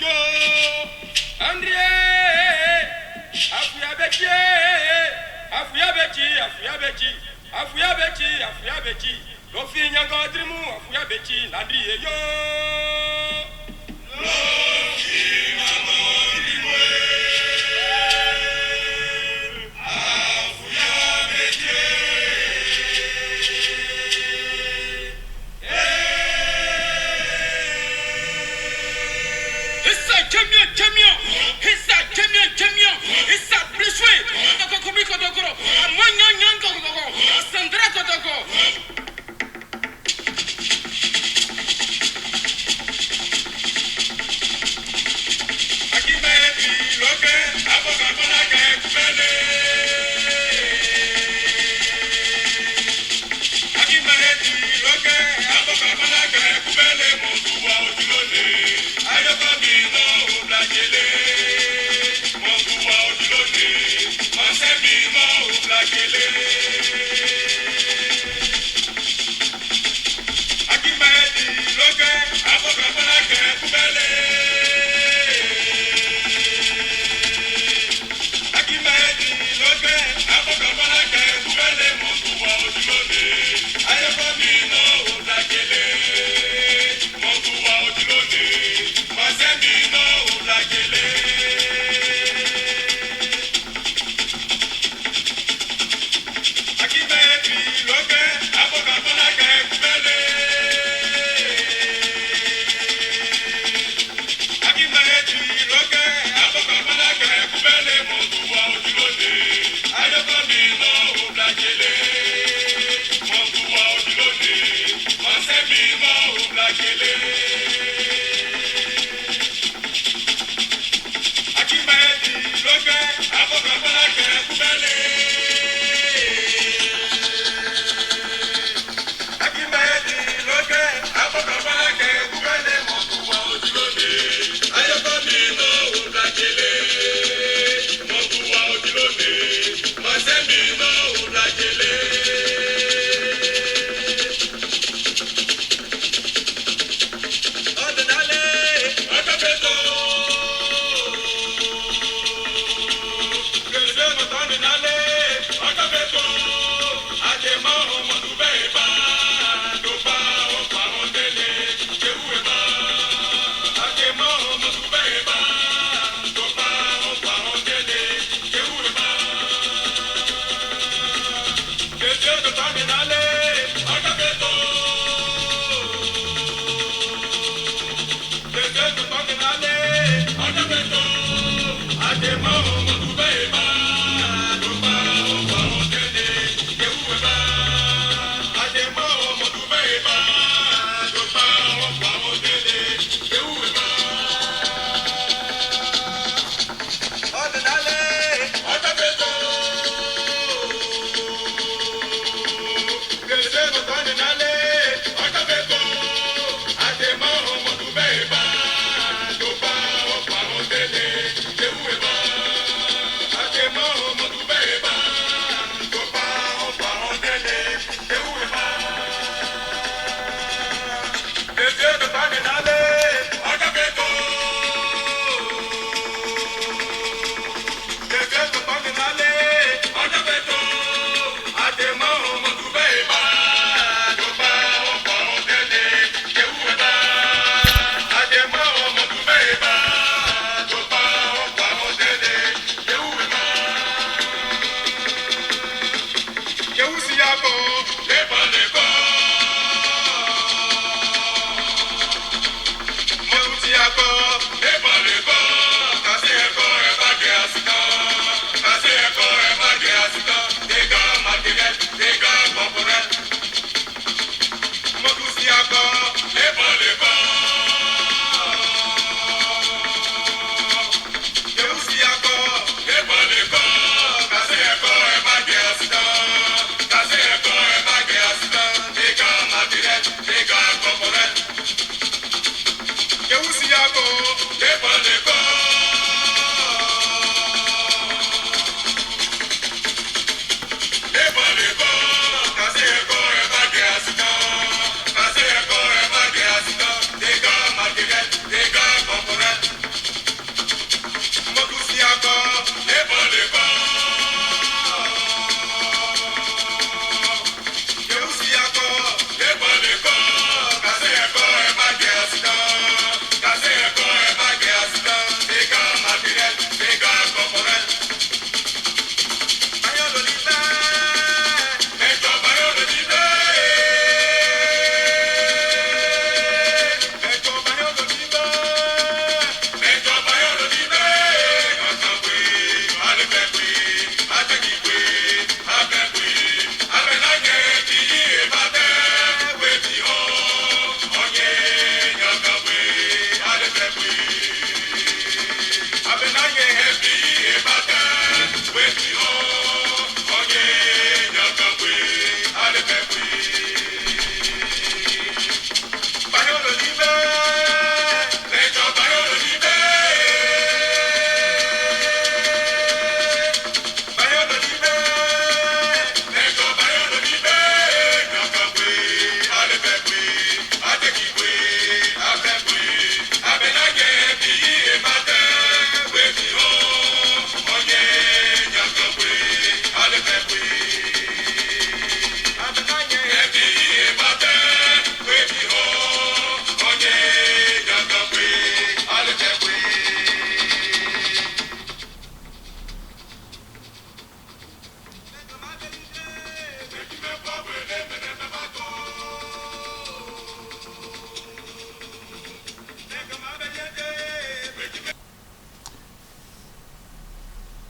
yo. André, Afuya beti. Lofi nyanga drimu, afuya beti, Landri yo. Lofi nyanga drimu, afuya beti. Issa champion. Issa briswe. Ndako komiko dokoro. Amanya nyanga dokoro. Sandra dokoro.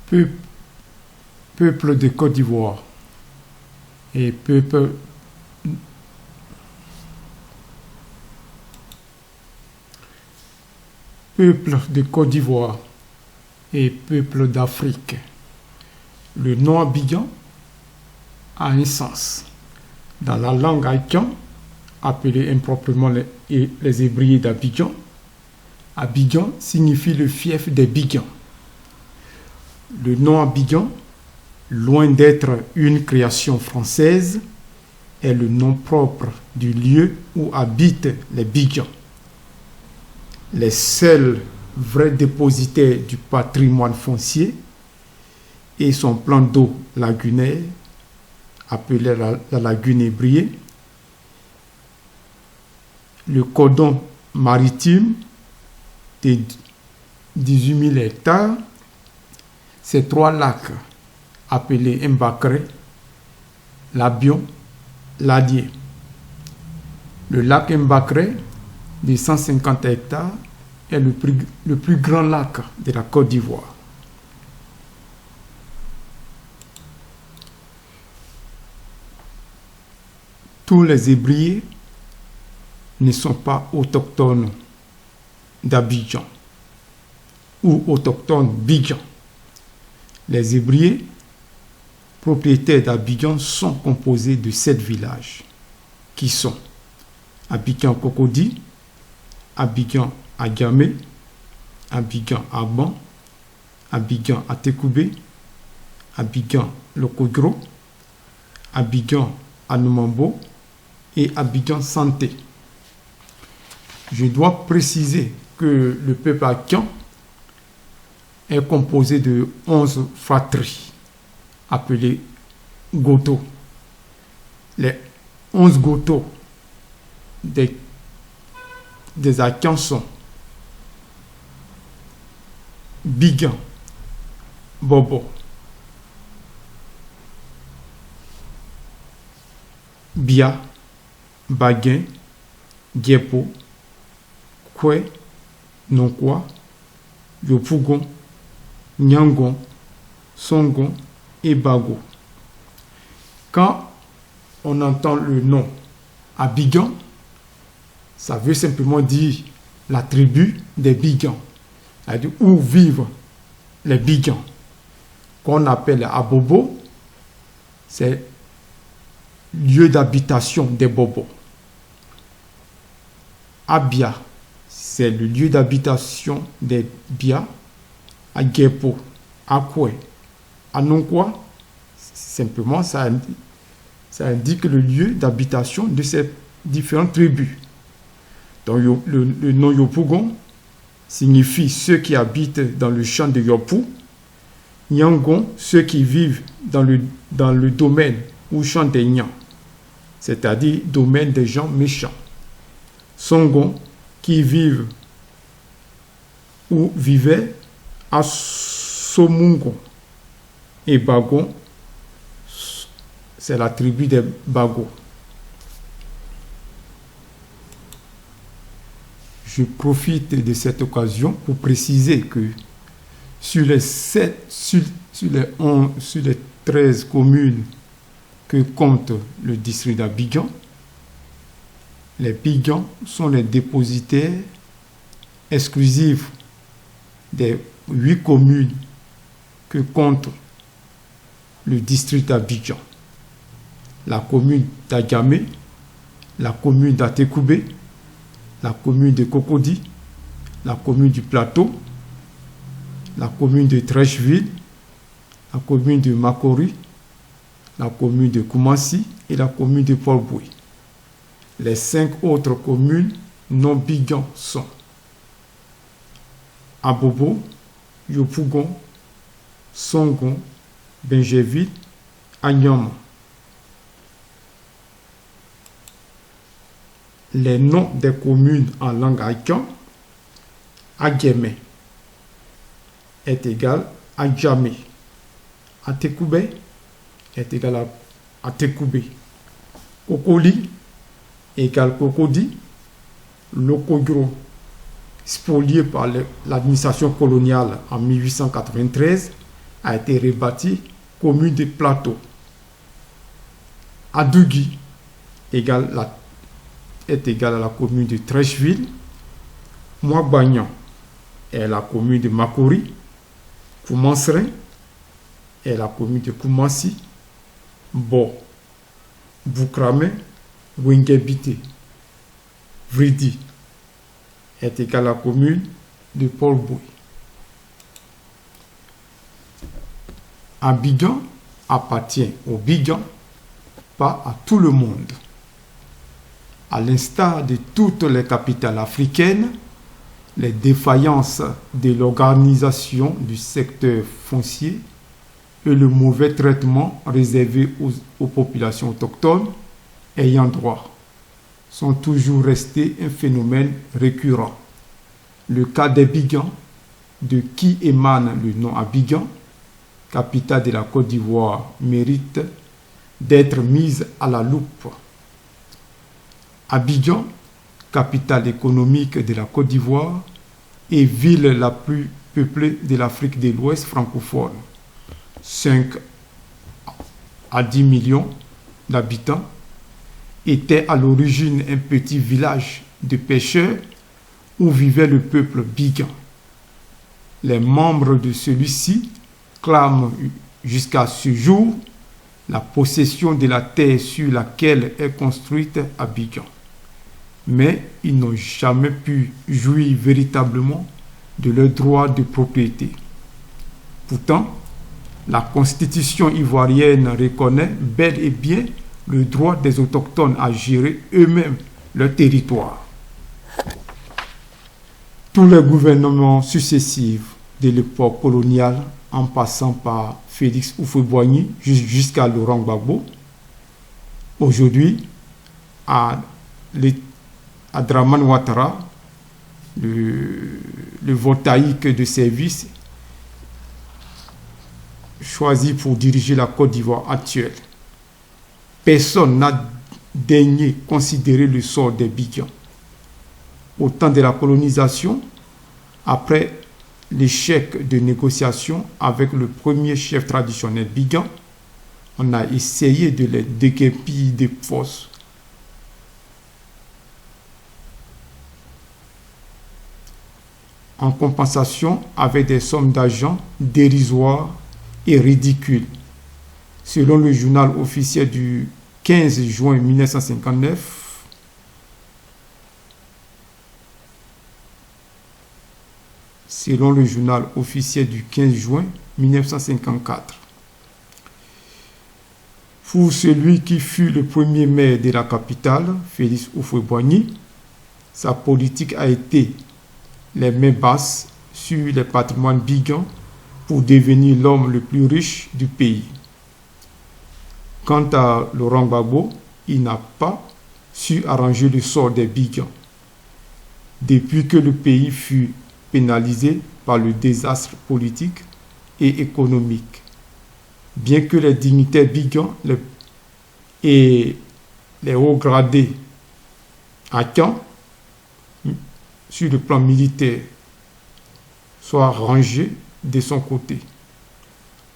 Peuple de Côte d'Ivoire et peuple de Côte d'Ivoire et peuple d'Afrique. Le nom Abidjan a un sens. Dans la langue haïtienne, appelée improprement les Hébrides d'Abidjan, Abidjan signifie le fief des Bidjans. Le nom Abidjan, loin d'être une création française, est le nom propre du lieu où habitent les Bidjans. Les seuls vrais dépositaires du patrimoine foncier et son plan d'eau lagunaire, appelé la lagune Ébriée, le cordon maritime de 18 000 hectares, ces 3 lacs appelés Mbakre, Labion, Ladier. Le lac Mbakre de 150 hectares est le plus grand lac de la Côte d'Ivoire. Tous les Hébrides ne sont pas autochtones d'Abidjan ou autochtones Bidjan. Les Hébrides propriétaires d'Abidjan sont composés de 7 villages qui sont Abidjan Cocody, Abidjan Adjamé, Abidjan Agban, Abidjan Atekoubé, Abidjan Lokodro, Abidjan Anoumambo et Abidjan Santé. Je dois préciser que le peuple Akan est composé de 11 fratries appelées Goto. Les 11 Goto des Akans sont Bigan, Bobo, Bia, Baguin, Diepo, Kwe, Nonkwa, Yopougon, Nyangon, Songon et Bago. Quand on entend le nom Abidjan, ça veut simplement dire la tribu des Bidjans, c'est-à-dire où vivent les Bidjans, qu'on appelle Abobo, c'est lieu d'habitation des Bobos. Abia, c'est le lieu d'habitation des Bia. Agepo, Akwe, Anonkwa, simplement ça indique le lieu d'habitation de ces différentes tribus. Donc le nom Yopougon signifie ceux qui habitent dans le champ de Yopou, Nyangon, ceux qui vivent dans le domaine ou champ des Nyans, c'est-à-dire domaine des gens méchants. Songon, qui vivent ou vivaient à Somungon. Et Bagon, c'est la tribu des Bagos. Je profite de cette occasion pour préciser que sur les 13 communes que compte le district d'Abidjan, les Bidjans sont les dépositaires exclusifs des 8 communes que compte le district d'Abidjan. La commune d'Adjamé, la commune d'Atekoubé, la commune de Cocody, la commune du Plateau, la commune de Trècheville, la commune de Makori, la commune de Koumassi et la commune de Port-Boué. Les 5 autres communes non Bidjans sont Abobo, Yopougon, Songon, Benjéville, Agnama. Les noms des communes en langue haïtienne, Adjamé est égal à Adjamé. Atekoubé est égal à Atekoubé. Kokoli égale Cocody. Lokodro, spolié par l'administration coloniale en 1893, a été rebâtie commune de plateau. Adougui est égal à la commune de Trècheville. Moabagnan est la commune de Makori. Koumansrin est la commune de Koumassi. Bo, Boukrame, Wengebite, Vridi est égal à la commune de Paul-Bouy. Abidjan appartient au Bigan, pas à tout le monde. À l'instar de toutes les capitales africaines, les défaillances de l'organisation du secteur foncier et le mauvais traitement réservé aux populations autochtones ayant droit sont toujours restés un phénomène récurrent. Le cas d'Abidjan, de qui émane le nom Abidjan, capitale de la Côte d'Ivoire, mérite d'être mise à la loupe. Abidjan, capitale économique de la Côte d'Ivoire et ville la plus peuplée de l'Afrique de l'Ouest francophone. 5 à 10 millions d'habitants, était à l'origine un petit village de pêcheurs où vivait le peuple Bigan. Les membres de celui-ci clament jusqu'à ce jour la possession de la terre sur laquelle est construite Abidjan. Mais ils n'ont jamais pu jouir véritablement de leurs droits de propriété. Pourtant, la Constitution ivoirienne reconnaît bel et bien le droit des autochtones à gérer eux-mêmes leur territoire. Tous les gouvernements successifs de l'époque coloniale, en passant par Félix Houphouët-Boigny jusqu'à Laurent Gbagbo, aujourd'hui, à Draman Ouattara, le voltaïque de service choisi pour diriger la Côte d'Ivoire actuelle. Personne n'a daigné considérer le sort des Bigan. Au temps de la colonisation, après l'échec de négociations avec le premier chef traditionnel Bigan, on a essayé de les déguerpir de force. En compensation avec des sommes d'argent dérisoires et ridicules. Selon le journal officiel du 15 juin 1959, pour celui qui fut le premier maire de la capitale, Félix Houphouët-Boigny, sa politique a été les mains basses sur les patrimoines Bigan pour devenir l'homme le plus riche du pays. Quant à Laurent Gbagbo, il n'a pas su arranger le sort des Bigan. Depuis que le pays fut pénalisé par le désastre politique et économique, bien que les dignitaires Bigan et les hauts gradés à Caen, sur le plan militaire, soient rangés de son côté.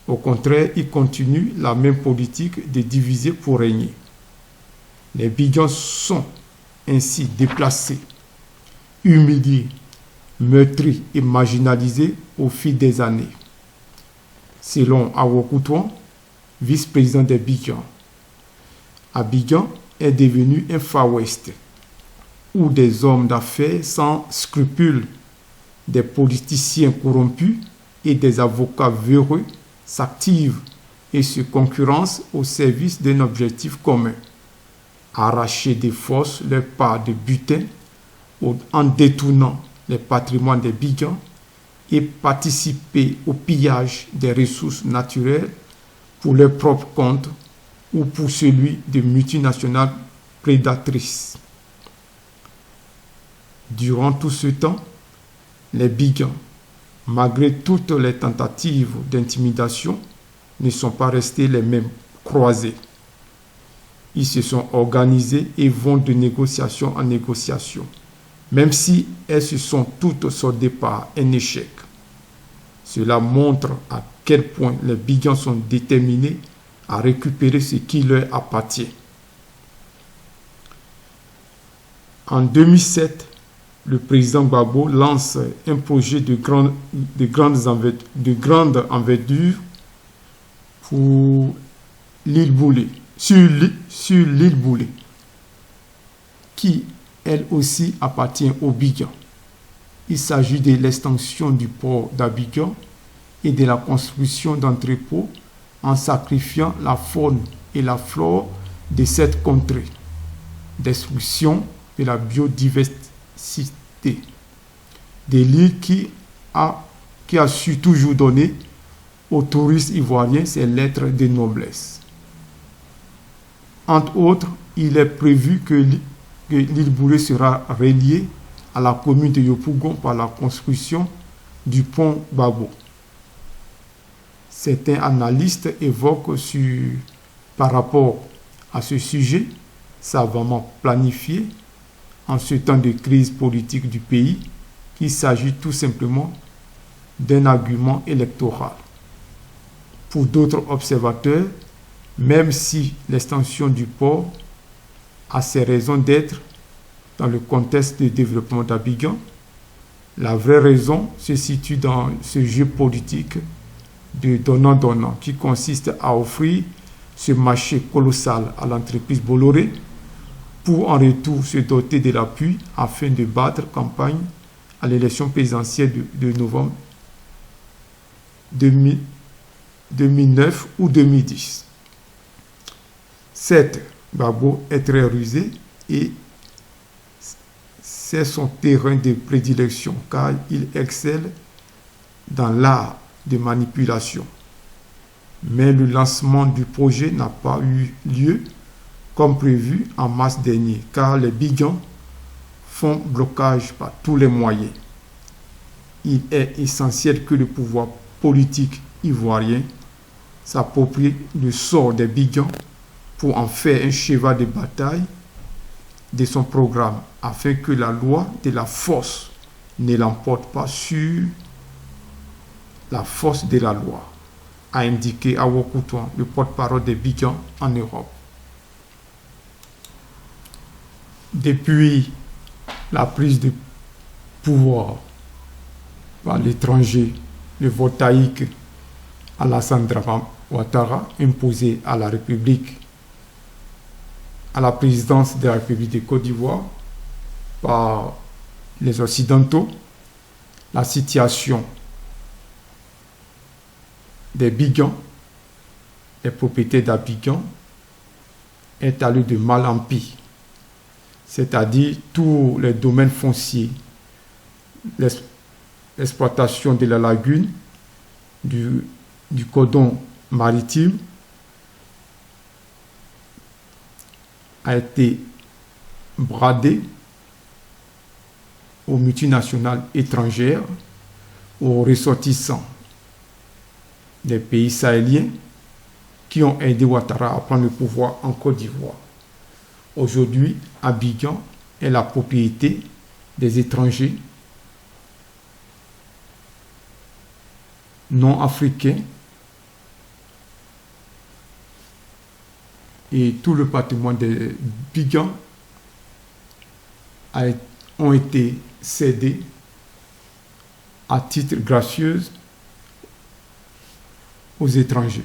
Au contraire, il continue la même politique de diviser pour régner. Les Bidjans sont ainsi déplacés, humiliés, meurtris et marginalisés au fil des années. Selon Awokutuan, vice-président des Bidjans, Abidjan est devenu un Far West, où des hommes d'affaires sans scrupules, des politiciens corrompus et des avocats véreux s'activent et se concurrencent au service d'un objectif commun: arracher de force leur part de butin en détournant les patrimoines des Bidjans et participer au pillage des ressources naturelles pour leur propre compte ou pour celui de multinationales prédatrices. Durant tout ce temps, les Bidjans, malgré toutes les tentatives d'intimidation, ne sont pas restés les mêmes croisés. Ils se sont organisés et vont de négociation en négociation, même si elles se sont toutes soldées par un échec. Cela montre à quel point les Bigans sont déterminés à récupérer ce qui leur appartient. En 2007, le président Gbagbo lance un projet de grande envergure pour l'île Boulé, sur l'île Boulé, qui elle aussi appartient aux Bigans. Il s'agit de l'extension du port d'Abidjan et de la construction d'entrepôts en sacrifiant la faune et la flore de cette contrée, destruction de la biodiversité de l'île qui a su toujours donner aux touristes ivoiriens ses lettres de noblesse. Entre autres, il est prévu que l'île Boulé sera reliée à la commune de Yopougon par la construction du pont Gbagbo. Certains analystes évoquent par rapport à ce sujet savamment planifié en ce temps de crise politique du pays qu'il s'agit tout simplement d'un argument électoral. Pour d'autres observateurs, même si l'extension du port a ses raisons d'être dans le contexte de développement d'Abidjan, la vraie raison se situe dans ce jeu politique de donnant-donnant qui consiste à offrir ce marché colossal à l'entreprise Bolloré pour en retour se doter de l'appui afin de battre campagne à l'élection présidentielle de novembre 2009 ou 2010. Certes, Gbagbo est très rusé et c'est son terrain de prédilection car il excelle dans l'art de manipulation. Mais le lancement du projet n'a pas eu lieu comme prévu en mars dernier car les Bigans font blocage par tous les moyens. Il est essentiel que le pouvoir politique ivoirien s'approprie le sort des Bigans pour en faire un cheval de bataille de son programme afin que la loi de la force ne l'emporte pas sur la force de la loi, a indiqué Awo Koutouan, le porte-parole des Bigans en Europe. Depuis la prise de pouvoir par l'étranger, le voltaïque Alassane Ouattara, imposé à la République, à la présidence de la République de Côte d'Ivoire par les Occidentaux, la situation des Bigans, les propriétés d'Abidjan, est allée de mal en pis. C'est-à-dire tous les domaines fonciers, l'exploitation de la lagune, du cordon maritime, a été bradé aux multinationales étrangères, aux ressortissants des pays sahéliens qui ont aidé Ouattara à prendre le pouvoir en Côte d'Ivoire. Aujourd'hui, Abidjan est la propriété des étrangers non africains et tout le patrimoine des Bigans ont été cédés à titre gracieux aux étrangers.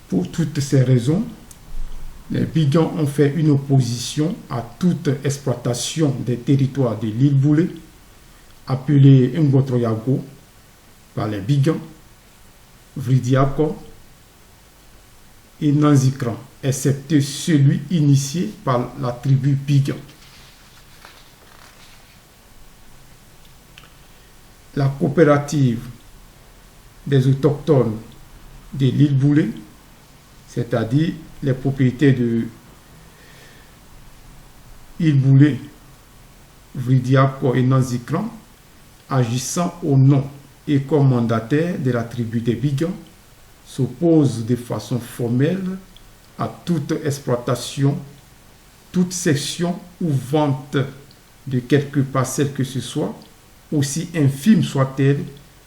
Pour toutes ces raisons, les Bigans ont fait une opposition à toute exploitation des territoires de l'île Boulé, appelée Ngotroyago par les Bigans, Vridiako et Nanzikran, excepté celui initié par la tribu Bigan. La coopérative des autochtones de l'île Boulé, c'est-à-dire les propriétés de l'île Boulé, Vridiako et Nanzikran, agissant au nom et comme mandataire de la tribu des Bigans, s'opposent de façon formelle à toute exploitation, toute cession ou vente de quelque parcelle que ce soit aussi infime soit-elle,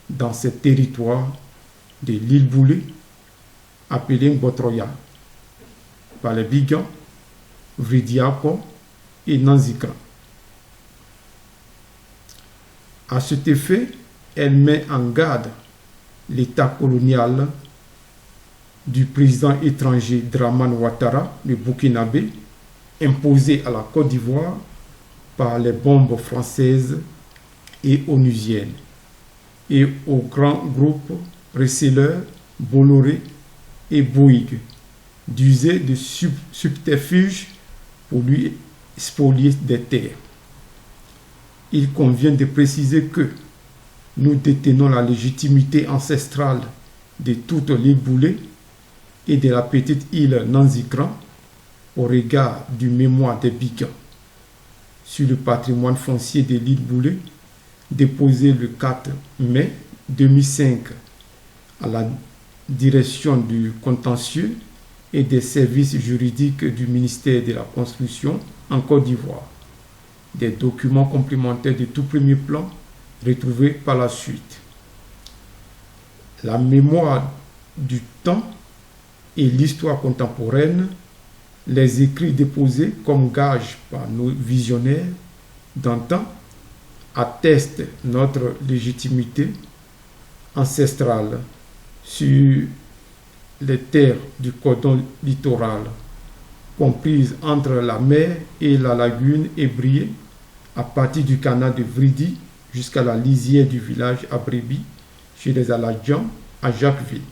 dans ces territoires de l'île Boulé, appelée Botroya, par les Bigans, Vridiako et Nanzikran. À cet effet, elle met en garde l'État colonial du président étranger Dramane Ouattara, le Burkinabé, imposé à la Côte d'Ivoire par les bombes françaises et onusiennes, et aux grands groupes receleurs Bolloré et Bouygues d'user de subterfuges pour lui spolier des terres. Il convient de préciser que nous détenons la légitimité ancestrale de toute l'île Boulé et de la petite île Nanzikran au regard du mémoire des Bigans sur le patrimoine foncier de l'île Boulé, déposé le 4 mai 2005 à la direction du contentieux et des services juridiques du ministère de la Construction en Côte d'Ivoire. Des documents complémentaires de tout premier plan retrouvés par la suite. La mémoire du temps et l'histoire contemporaine, les écrits déposés comme gage par nos visionnaires d'antan attestent notre légitimité ancestrale sur les terres du cordon littoral, comprises entre la mer et la lagune ébriée, à partir du canal de Vridi jusqu'à la lisière du village Abrebi, chez les Aladjans, à Jacquesville.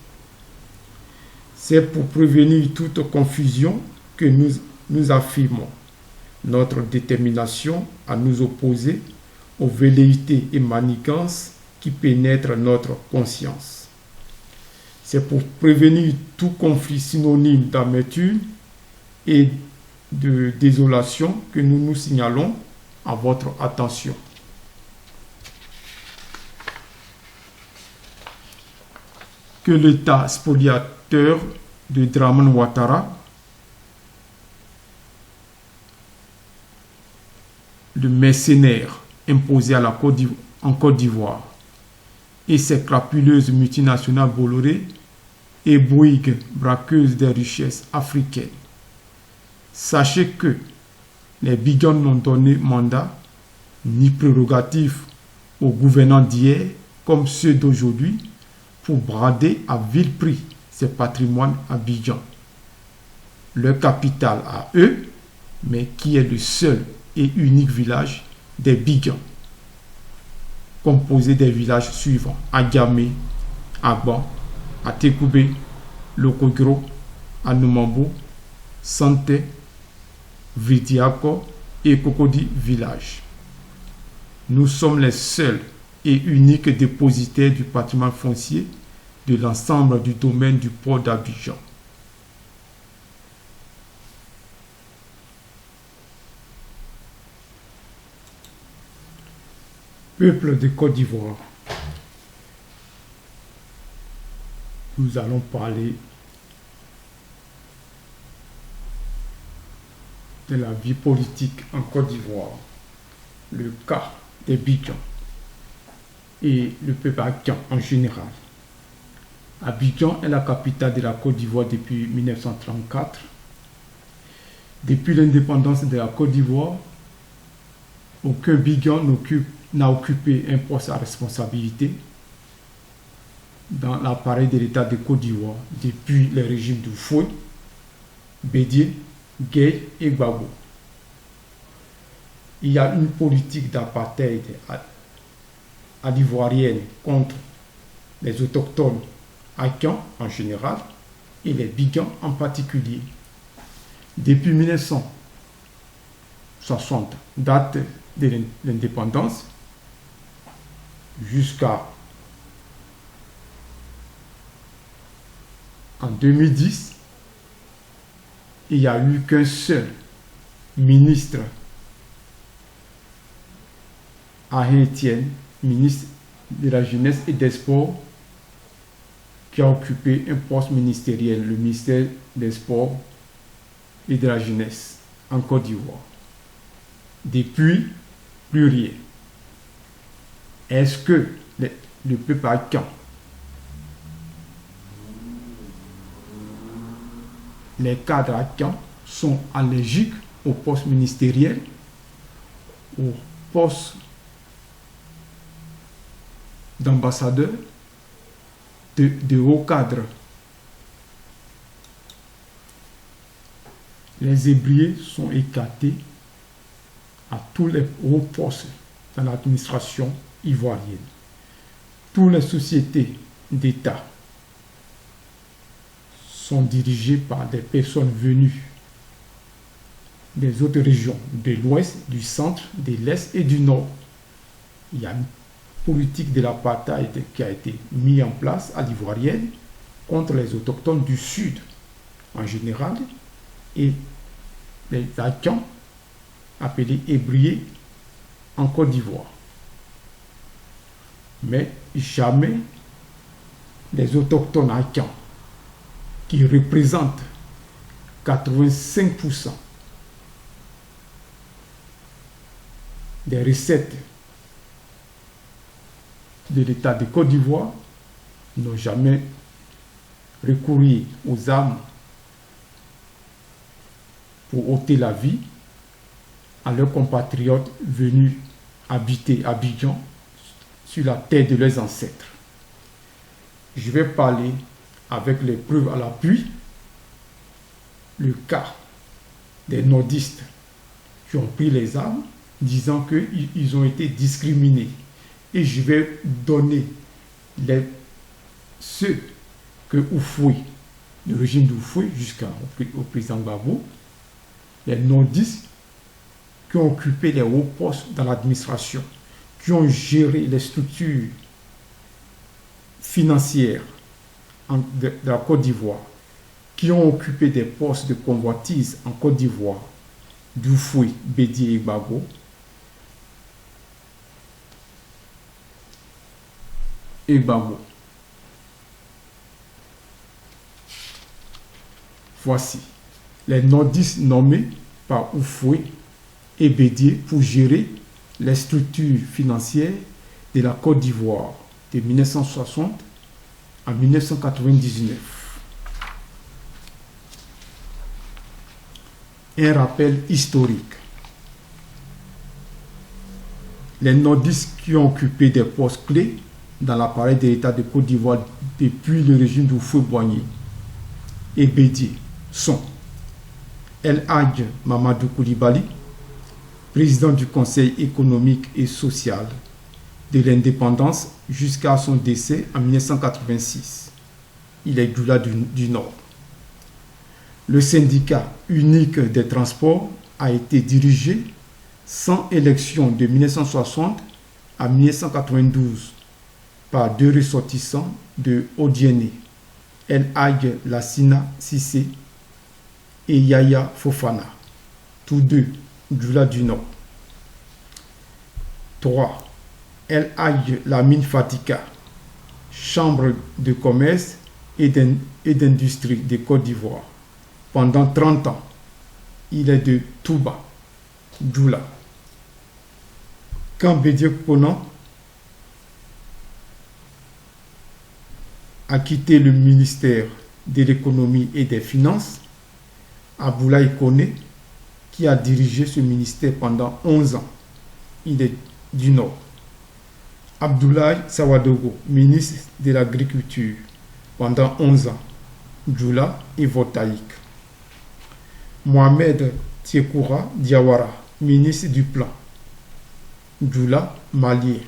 C'est pour prévenir toute confusion que nous affirmons notre détermination à nous opposer aux velléités et manigances qui pénètrent notre conscience. C'est pour prévenir tout conflit synonyme d'amertume et de désolation que nous nous signalons à votre attention. Que l'État spoliateur de Dramane Ouattara, le mercenaire imposé en Côte d'Ivoire, et ses crapuleuses multinationales Bolloré et Bouygues, braqueuses des richesses africaines. Sachez que les Bigans n'ont donné mandat ni prérogative aux gouvernants d'hier comme ceux d'aujourd'hui pour brader à vil prix ces patrimoines Abidjan. Leur capitale à eux, mais qui est le seul et unique village des Bigans, composé des villages suivants: Agamé, Agban, Atekoubé, Lokogro, Anoumambo, Santé, Vridiako et Cocody village. Nous sommes les seuls et uniques dépositaires du patrimoine foncier de l'ensemble du domaine du port d'Abidjan. Peuple de Côte d'Ivoire, nous allons parler de la vie politique en Côte d'Ivoire, le cas des Bigans et le peuple Akan en général. Abidjan est la capitale de la Côte d'Ivoire depuis 1934. Depuis l'indépendance de la Côte d'Ivoire, aucun Bigan n'a occupé un poste à responsabilité dans l'appareil de l'État de Côte d'Ivoire depuis les régimes du Fouet, Bédié, Gueye et Gbagbo. Il y a une politique d'apartheid à l'ivoirienne contre les autochtones Akan en général et les Bigans en particulier. Depuis 1960, date de l'indépendance, jusqu'à en 2010, il n'y a eu qu'un seul ministre, Ahin Etienne, ministre de la Jeunesse et des Sports, qui a occupé un poste ministériel, le ministère des Sports et de la Jeunesse en Côte d'Ivoire. Depuis, plus rien. Est-ce que le peuple haïtien, les cadres haïtiens sont allergiques aux postes ministériels, aux postes d'ambassadeurs, de hauts cadres? Les ébriers sont écartés à tous les hauts postes dans l'administration ivoirienne. Toutes les sociétés d'État sont dirigées par des personnes venues des autres régions, de l'Ouest, du Centre, de l'Est et du Nord. Il y a une politique de l'apartheid qui a été mise en place à l'Ivoirienne contre les autochtones du Sud en général et les Haïtiens appelés ébriers en Côte d'Ivoire. Mais jamais les autochtones haïtiens qui représentent 85% des recettes de l'État de Côte d'Ivoire n'ont jamais recouru aux armes pour ôter la vie à leurs compatriotes venus habiter Abidjan sur la terre de leurs ancêtres. Je vais parler avec les preuves à l'appui le cas des nordistes qui ont pris les armes disant qu'ils ont été discriminés. Et je vais donner ceux que Houphouët, le régime d'Houphouët jusqu'au président Gbagbo, les nordistes qui ont occupé les hauts postes dans l'administration, qui ont géré les structures financières de la Côte d'Ivoire, qui ont occupé des postes de convoitise en Côte d'Ivoire, d'Houphouët, Bédié et Gbagbo, Voici les nordistes nommés par Houphouët et Bédié pour gérer les structures financières de la Côte d'Ivoire de 1960 à 1999. Un rappel historique. Les nordistes qui ont occupé des postes clés dans l'appareil de l'État de Côte d'Ivoire depuis le régime d'Houphouët-Boigny et Bédié sont El Hadj Mamadou Koulibaly, président du Conseil économique et social de l'indépendance jusqu'à son décès en 1986. Il est Djoula du Nord. Le syndicat unique des transports a été dirigé sans élection de 1960 à 1992 par deux ressortissants de Odiéné, El Hadj Lassina Cissé et Yaya Fofana, tous deux Djoula du Nord. 3. El Hadj Lamine Fatika, chambre de commerce et d'industrie de Côte d'Ivoire. Pendant 30 ans, il est de Touba, Djoula. Quand Bédié Konan a quitté le ministère de l'économie et des finances, Aboulaye Koné, qui a dirigé ce ministère pendant 11 ans, il est du Nord. Abdoulaye Sawadogo, ministre de l'Agriculture, pendant 11 ans, Djoula et Voltaïque. Mohamed Tiekoura Diawara, ministre du Plan, Djoula, malien.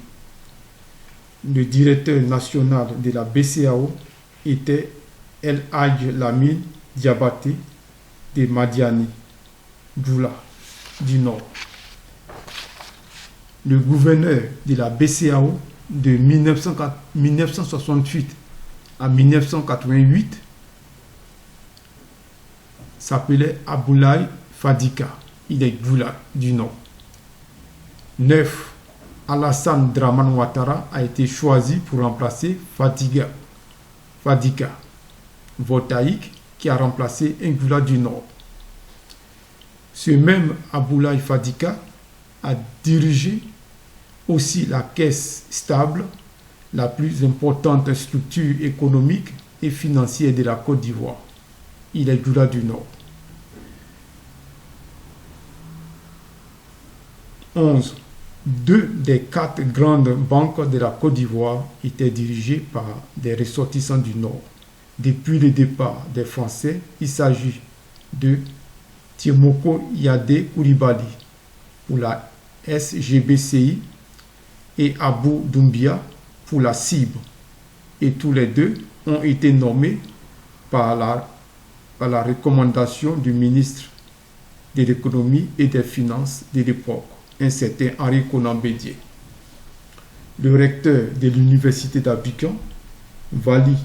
Le directeur national de la BCAO était El Hadj Lamine Diabaté de Madiani, Djoula, du Nord. Le gouverneur de la BCAO de 1968 à 1988 s'appelait Aboulaye Fadika, il est Djoula, du Nord. 9. Alassane Dramane Ouattara a été choisi pour remplacer Fadika, Voltaïque, qui a remplacé Djoula du Nord. Ce même Aboulaye Fadika a dirigé aussi la caisse stable, la plus importante structure économique et financière de la Côte d'Ivoire. Il est Djoula du Nord. 11. 2 des 4 grandes banques de la Côte d'Ivoire étaient dirigées par des ressortissants du Nord. Depuis le départ des Français, il s'agit de Tiemoko Yade Koulibaly pour la SGBCI et Abou Doumbia pour la CIB. Et tous les deux ont été nommés par la recommandation du ministre de l'économie et des finances de l'époque, un certain Henri Konan Bédié. Le recteur de l'université d'Abidjan, Vali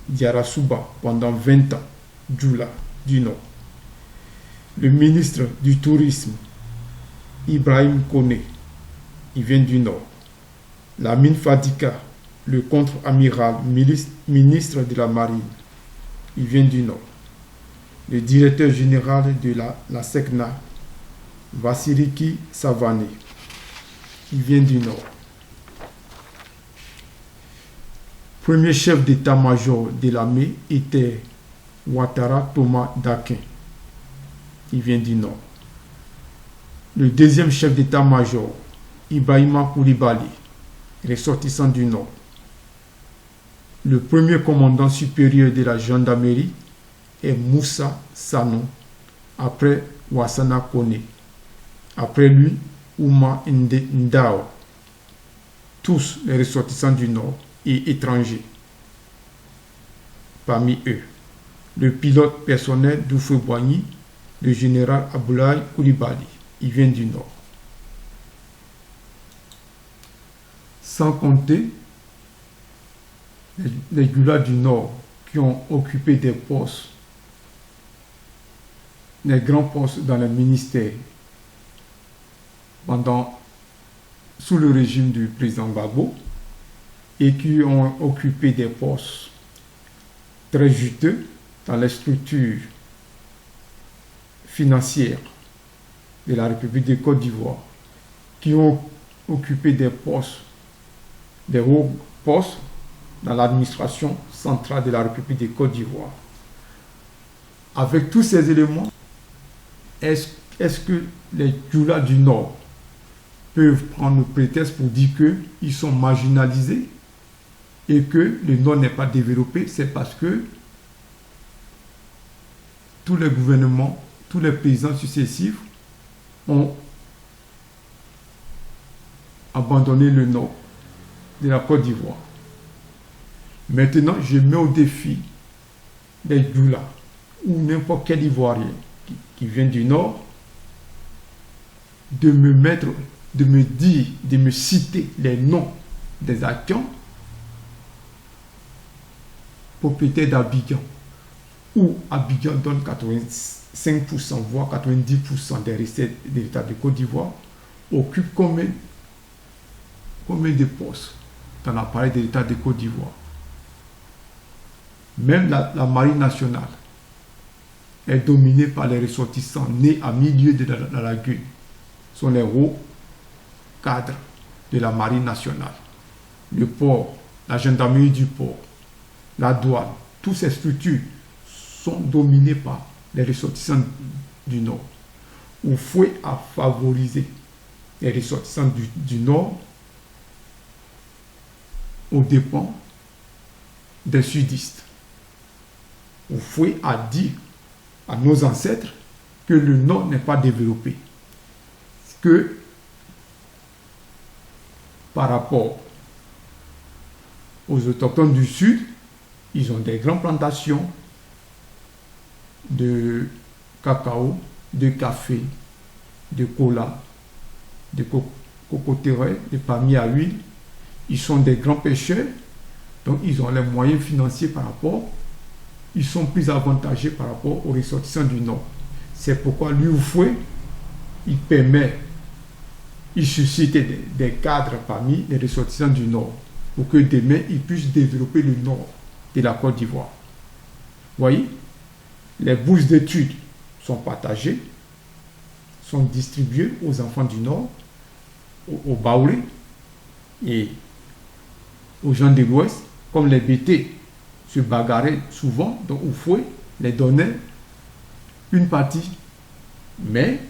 Diarasuba, pendant 20 ans, Djoula du Nord. Le ministre du Tourisme, Ibrahim Koné, il vient du Nord. Lamine Fadika, le contre-amiral, ministre de la Marine, il vient du Nord. Le directeur général de la SECNA, Vassiliki Savané, il vient du Nord. Premier chef d'état-major de l'armée était Ouattara Thomas Dakin, il vient du Nord. Le deuxième chef d'état-major, Ibrahima Koulibaly, ressortissant du Nord. Le premier commandant supérieur de la gendarmerie est Moussa Sanon, après Wassana Kone. Après lui, Ouma Ndao. Tous les ressortissants du Nord et étrangers. Parmi eux, le pilote personnel d'Oufou Boigny, le général Aboulaye Koulibaly, il vient du Nord. Sans compter les Djoula du Nord qui ont occupé des postes, les grands postes dans le ministère sous le régime du président Gbagbo et qui ont occupé des postes très juteux dans les structures financières de la République de Côte d'Ivoire, qui ont occupé des hauts postes dans l'administration centrale de la République de Côte d'Ivoire. Avec tous ces éléments, est-ce que les Djoula du Nord peuvent prendre le prétexte pour dire qu'ils sont marginalisés et que le Nord n'est pas développé? C'est parce que tous les gouvernements, tous les présidents successifs ont abandonné le Nord de la Côte d'Ivoire. Maintenant, je mets au défi des Djoula ou n'importe quel Ivoirien qui vient du Nord de me citer les noms des actions propriétaires d'Abidjan, où Abidjan donne 85%, voire 90% des recettes de l'État de Côte d'Ivoire, occupe combien de postes dans l'appareil de l'État de Côte d'Ivoire? Même la marine nationale est dominée par les ressortissants nés à milieu de la lagune. Ce sont les hauts cadres de la marine nationale. Le port, la gendarmerie du port, la douane, toutes ces structures sont dominées par les ressortissants du Nord. Oufoué a favorisé les ressortissants du Nord aux dépens des sudistes. Oufoué a dit à nos ancêtres que le Nord n'est pas développé, que par rapport aux autochtones du Sud, ils ont des grandes plantations de cacao, de café, de cola, de cocoteraies, de palmiers à huile. Ils sont des grands pêcheurs, donc ils ont les moyens financiers par rapport, ils sont plus avantagés par rapport aux ressortissants du Nord. C'est pourquoi l'Oufoué, il suscite des cadres parmi les ressortissants du Nord pour que demain ils puissent développer le Nord de la Côte d'Ivoire. Vous voyez, les bourses d'études sont partagées, sont distribuées aux enfants du Nord, aux Baoulés et aux gens de l'Ouest, comme les BT se bagarraient souvent, donc Oufoué les donnait une partie, mais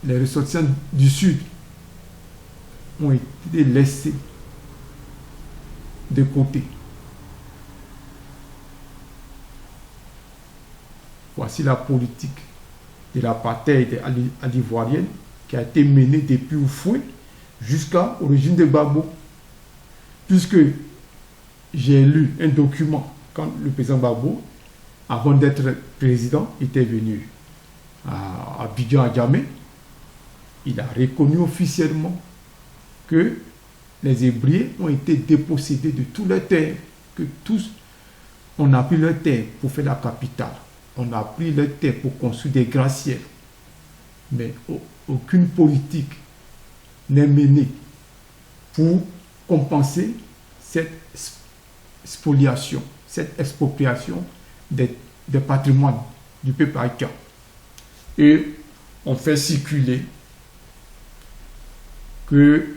les ressortissants du Sud ont été laissés de côté. Voici la politique de l'apartheid à l'ivoirienne qui a été menée depuis Oufoué jusqu'au régime de Gbagbo. Puisque j'ai lu un document quand le président Gbagbo, avant d'être président, était venu à Abidjan, à Djamé, il a reconnu officiellement que les Hébriers ont été dépossédés de tous leurs terres, que tous, on a pris leurs terres pour faire la capitale, on a pris leurs terres pour construire des gratte-ciels, mais aucune politique n'est menée pour compenser cette spoliation, cette expropriation des patrimoines du peuple haïtien. Et on fait circuler que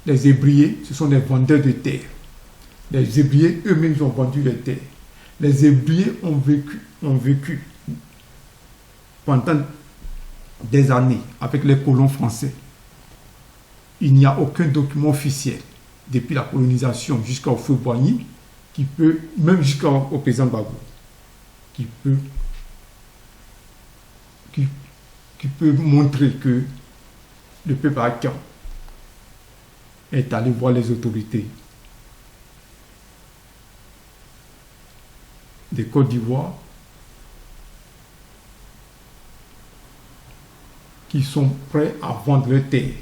les Hébriers, ce sont des vendeurs de terres. Les Hébriers eux-mêmes ont vendu les terres. Les Hébriers ont vécu pendant des années avec les colons français. Il n'y a aucun document officiel depuis la colonisation jusqu'au Feu-Boigny qui peut, même jusqu'au président Gbagbo, qui peut montrer que le peuple haïtien est allé voir les autorités de Côte d'Ivoire qui sont prêts à vendre leurs terres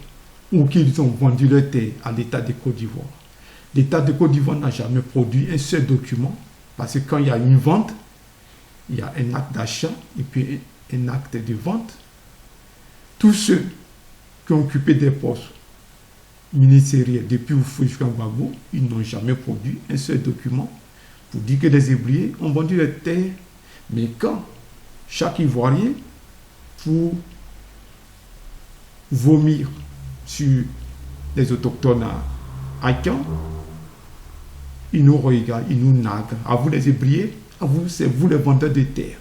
ou qu'ils ont vendu leurs terres à l'État de Côte d'Ivoire. L'État de Côte d'Ivoire n'a jamais produit un seul document parce que quand il y a une vente, il y a un acte d'achat et puis un acte de vente. Tous ceux qui ont occupé des postes ministériels depuis Oufoué jusqu'à Gbagbo, ils n'ont jamais produit un seul document pour dire que les Hébriers ont vendu les terres. Mais quand chaque Ivoirien, pour vomir sur les autochtones haïtiens, ils nous regardent, ils nous naguent. À vous les Hébriers, à vous, c'est vous les vendeurs de terres.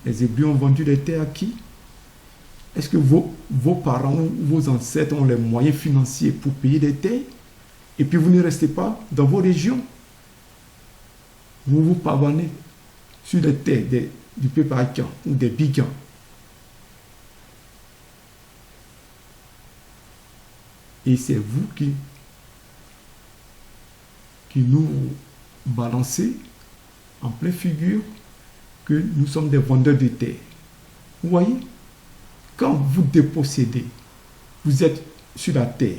Les Hébriers ont vendu les terres à qui? Est-ce que vos parents ou vos ancêtres ont les moyens financiers pour payer des terres? Et puis vous ne restez pas dans vos régions. Vous vous pavanez sur les terres du peuple haïtien ou des Bigans. Et c'est vous qui nous balancez en pleine figure que nous sommes des vendeurs de terre. Vous voyez? Quand vous dépossédez, vous êtes sur la terre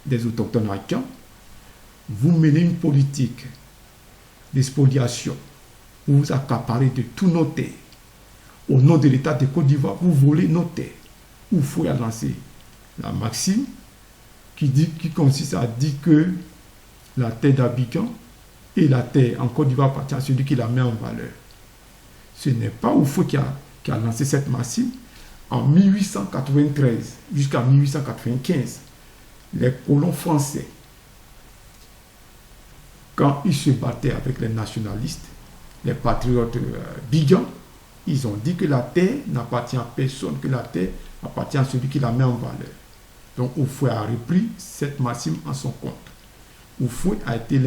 des autochtones haïtiens, vous menez une politique d'expoliation, vous vous accaparez de tous nos terres. Au nom de l'État de Côte d'Ivoire, vous volez nos terres. Il faut lancer la maxime qui consiste à dire que la terre d'Abidjan et la terre en Côte d'Ivoire appartient à celui qui la met en valeur. Ce n'est pas Oufoué qui a lancé cette maxime. En 1893 jusqu'à 1895, les colons français, quand ils se battaient avec les nationalistes, les patriotes Bigans, ils ont dit que la terre n'appartient à personne, que la terre appartient à celui qui la met en valeur. Donc Oufoué a repris cette maxime en son compte. Oufoué a été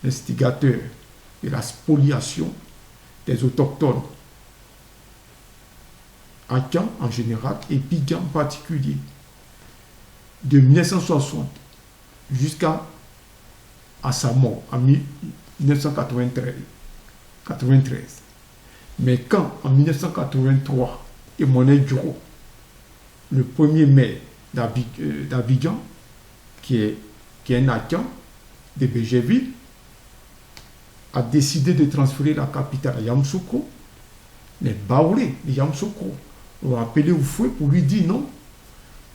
l'instigateur de la spoliation des autochtones haïtiens en général et Bigans en particulier, de 1960 jusqu'à sa mort en 1993. Mais quand en 1983, Emmanuel Duro, le premier maire d'Abidjan, qui est un haïtien de Bégerville, a décidé de transférer la capitale à Yamoussoukro, les Baoulés de Yamoussoukro ont appelé Oufoué pour lui dire non,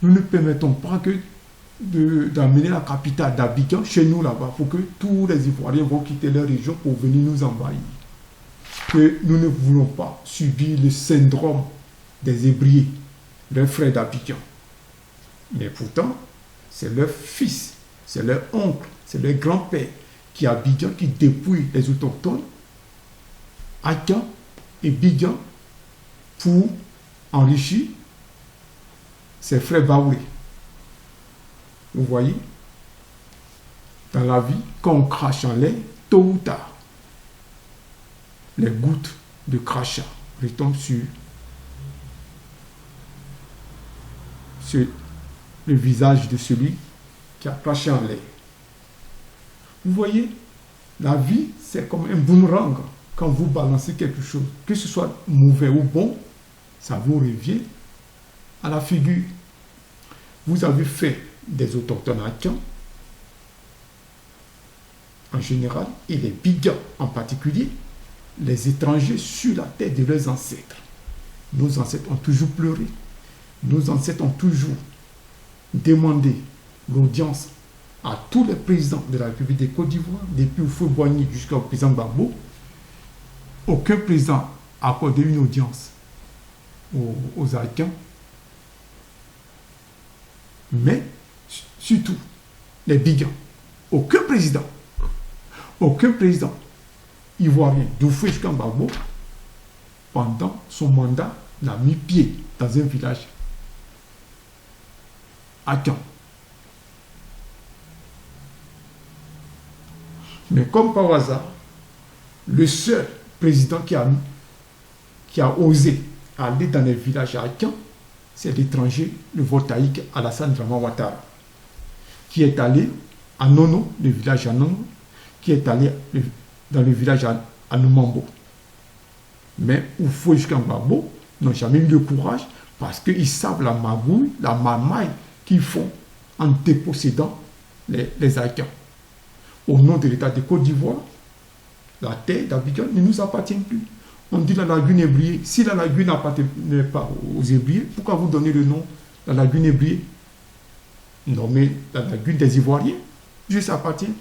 nous ne permettons pas d'amener la capitale d'Abidjan chez nous là-bas, pour que tous les Ivoiriens vont quitter leur région pour venir nous envahir. Que nous ne voulons pas subir le syndrome des Hébriers leur frère d'Abidjan. Mais pourtant, c'est leur fils, c'est leur oncle, c'est leur grand-père qui est à Abidjan, qui dépouille les autochtones, Akan et Bigan, pour enrichir ses frères Baoulé. Vous voyez, dans la vie, quand on crache en l'air, tôt ou tard, les gouttes de crachat retombent sur le visage de celui qui a craché en l'air. Vous voyez, la vie, c'est comme un boomerang. Quand vous balancez quelque chose, que ce soit mauvais ou bon, ça vous revient à la figure. Vous avez fait des autochtones Akan, en général, et les Bigans en particulier, les étrangers sur la tête de leurs ancêtres. Nos ancêtres ont toujours pleuré. Nos ancêtres ont toujours demandé l'audience à tous les présidents de la République de Côte d'Ivoire, depuis Houphouët-Boigny jusqu'au président Gbagbo. Aucun président n'a accordé une audience aux Akans. Mais, surtout, les Bigans. Aucun président ivoirien d'Houphouët jusqu'à Gbagbo, pendant son mandat, n'a mis pied dans un village Akan. Mais comme par hasard, le seul président qui a osé aller dans les villages Akan, c'est l'étranger, le voltaïque Alassane Dramane Ouattara, qui est allé à Nono, le village à Nono, qui est allé dans le village à Numambo. Mais Houphouët jusqu'à Gbagbo n'ont jamais eu le courage parce qu'ils savent la magouille, la marmaille qu'ils font en dépossédant les Akans. Au nom de l'État de Côte d'Ivoire, la terre d'Abidjan ne nous appartient plus. On dit la lagune ébriée. Si la lagune n'appartient pas aux ébriés, pourquoi vous donnez le nom la lagune ébriée? Nommez la lagune des Ivoiriens. Juste appartient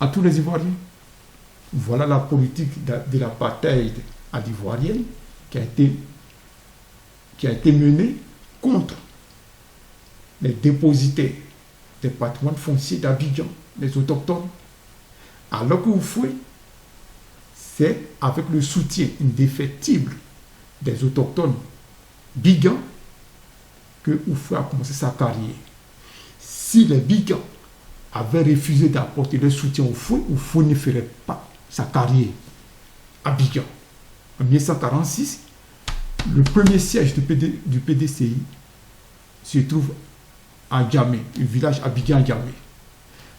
à tous les Ivoiriens. Voilà la politique de l'apartheid à l'ivoirienne qui a été menée contre les dépositaires des patrimoines fonciers d'Abidjan, les autochtones. Alors que Houphouët, c'est avec le soutien indéfectible des autochtones Bigans que Houphouët a commencé sa carrière. Si les Bigans avaient refusé d'apporter leur soutien au Houphouët, Houphouët ne ferait pas sa carrière à Abidjan. En 1946, le premier siège du PDCI se trouve à Djamé, le village Abidjan Djamé.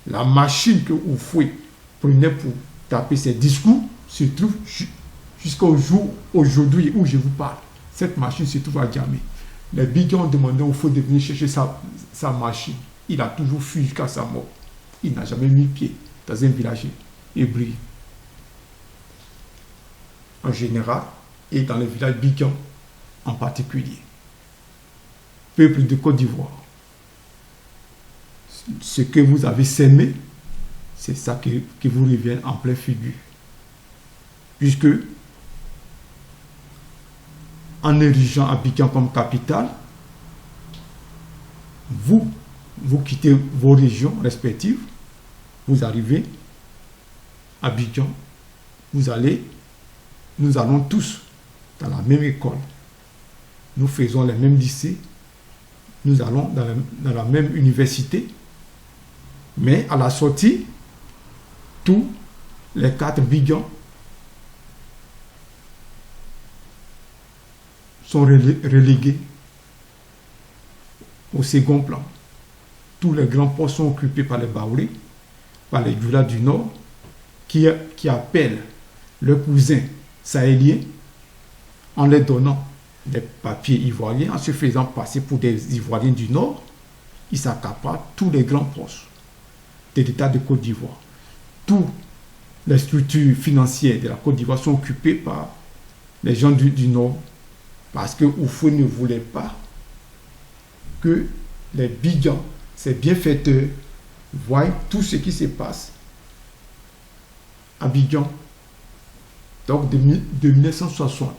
La machine que Houphouët prenait pour taper ses discours se trouve jusqu'au jour aujourd'hui où je vous parle. Cette machine se trouve à Djamé. Les Bigans ont demandé au Houphouët de venir chercher sa machine. Il a toujours fui jusqu'à sa mort. Il n'a jamais mis pied dans un village hébreu. En général, et dans les villages Bigans en particulier. Peuple de Côte d'Ivoire. Ce que vous avez sémé, c'est ça qui vous revient en pleine figure. Puisque, en érigeant Abidjan comme capitale, vous quittez vos régions respectives, vous arrivez à Abidjan, nous allons tous dans la même école, nous faisons les mêmes lycées, nous allons dans la même université, mais à la sortie, tous les 4 Bigans sont relégués au second plan. Tous les grands postes sont occupés par les Baoulé, par les Djoula du Nord, qui appellent leurs cousins sahéliens en leur donnant des papiers ivoiriens, en se faisant passer pour des Ivoiriens du Nord. Ils s'accaparent tous les grands postes de l'État de Côte d'Ivoire. Toutes les structures financières de la Côte d'Ivoire sont occupées par les gens du Nord, parce que Houphouët ne voulait pas que les Bigans, ces bienfaiteurs, voient tout ce qui se passe à Abidjan. Donc de 1960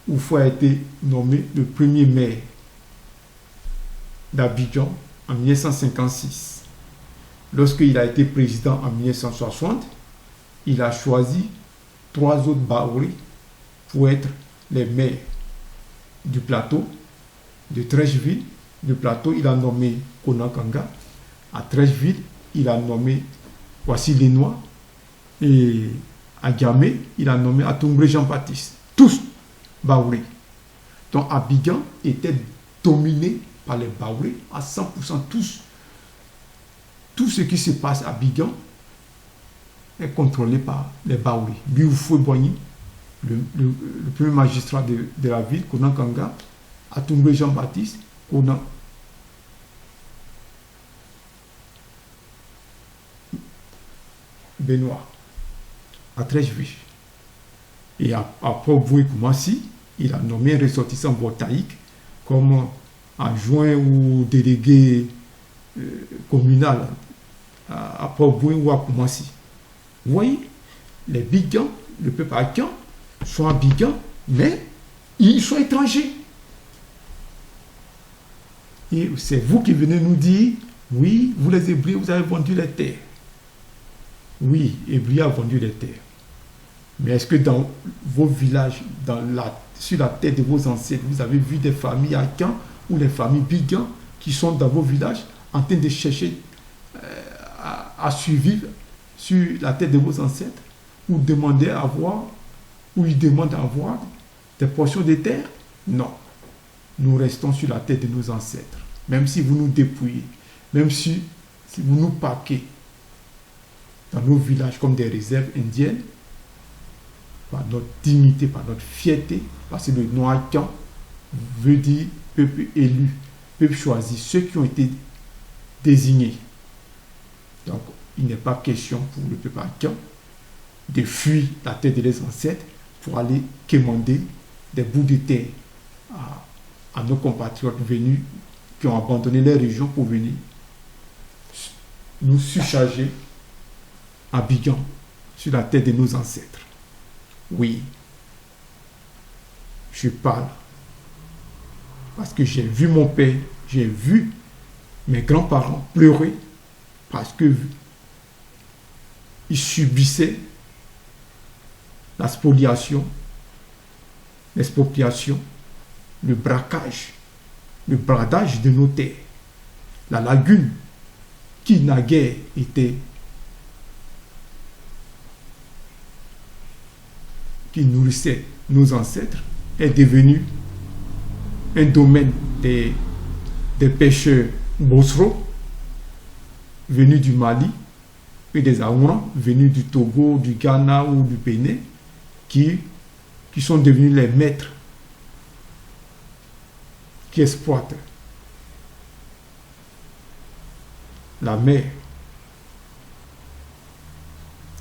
Oufou a été nommé le premier maire d'Abidjan en 1956. Lorsqu'il a été président en 1960, il a choisi 3 autres Baoulés pour être les maires du plateau, de Treichville. Du plateau, il a nommé Konakanga. À Treichville, il a nommé Voici les Noirs. Et à Djamé, il a nommé Atombré Jean-Baptiste. Tous Baoulés. Donc Abidjan était dominé par les Baoulés à 100%. Tout ce qui se passe à Abidjan est contrôlé par les Baoulés. Bioufoué Boigny, le premier magistrat de la ville, Konakanga, Atombré Jean-Baptiste, Benoît, à Treichville. Et après Boué Koumassi, il a nommé un ressortissant voltaïque comme adjoint ou délégué communal à Port-Bouin ou à Koumassi. Vous voyez, les Bigans, le peuple haïtien, sont Abidjan, mais ils sont étrangers. Et c'est vous qui venez nous dire, oui, vous les Hébreux, vous avez vendu les terres. Oui, Hébreux a vendu les terres. Mais est-ce que dans vos villages, sur la terre de vos ancêtres, vous avez vu des familles haïtiennes ou les familles Bigans qui sont dans vos villages en train de chercher à survivre sur la terre de vos ancêtres ou demander à avoir, ou ils demandent à avoir des portions de terre? Non. Nous restons sur la terre de nos ancêtres. Même si vous nous dépouillez, même si vous nous paquez dans nos villages comme des réserves indiennes, par notre dignité, par notre fierté, parce que le nom haïtien veut dire peuple élu, peuple choisi, ceux qui ont été désignés. Donc, il n'est pas question pour le peuple haïtien de fuir la terre de leurs ancêtres pour aller quémander des bouts de terre à nos compatriotes venus, qui ont abandonné les régions pour venir nous surcharger à Abidjan, sur la terre de nos ancêtres. Oui, je parle parce que j'ai vu mon père, j'ai vu mes grands-parents pleurer parce que ils subissaient la spoliation, l'expropriation, le braquage, le bradage de nos terres, la lagune qui naguère était, qui nourrissait nos ancêtres, est devenue un domaine des pêcheurs Bosro venus du Mali et des Aouans venus du Togo, du Ghana ou du Bénin qui sont devenus les maîtres qui exploitent la mer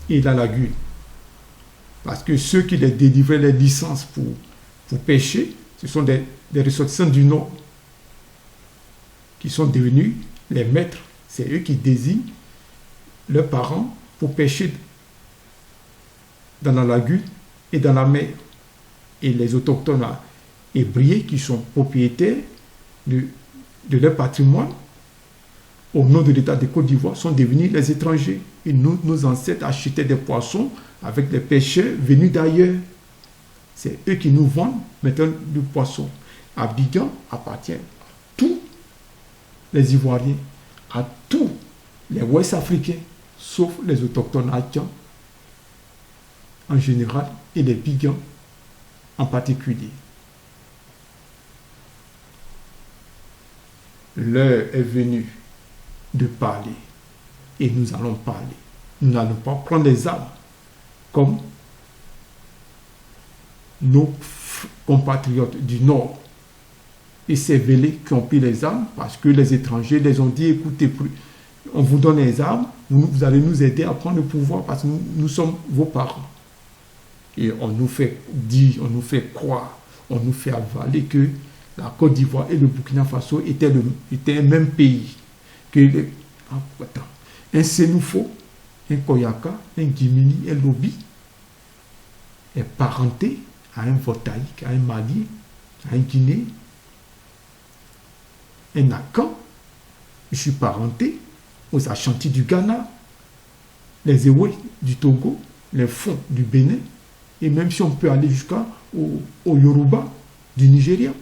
et la lagune. Parce que ceux qui les délivraient les licences pour pêcher, ce sont des ressortissants du Nord qui sont devenus les maîtres. C'est eux qui désignent leurs parents pour pêcher dans la lagune et dans la mer. Et les autochtones hébreux qui sont propriétaires de leur patrimoine au nom de l'État de Côte d'Ivoire sont devenus les étrangers. Et nos ancêtres achetaient des poissons avec des pêcheurs venus d'ailleurs. C'est eux qui nous vendent maintenant du poisson. Abidjan appartient à tous les Ivoiriens, à tous les Ouest africains, sauf les autochtones haïtiens en général et les Bigans en particulier. L'heure est venue de parler et nous allons parler. Nous n'allons pas prendre les armes comme nos compatriotes du Nord et ces vélés qui ont pris les armes parce que les étrangers les ont dit écoutez, on vous donne les armes, vous allez nous aider à prendre le pouvoir parce que nous sommes vos parents. Et on nous fait dire, on nous fait croire, on nous fait avaler que la Côte d'Ivoire et le Burkina Faso étaient un même pays. Un Sénoufo, un Koyaka, un Gimini, un Lobi est parenté à un Voltaïque, à un Mali, à un Guinée, un Akan. Je suis parenté aux Ashanti du Ghana, les Ewe du Togo, les Fon du Bénin, et même si on peut aller jusqu'au Yoruba du Nigeria.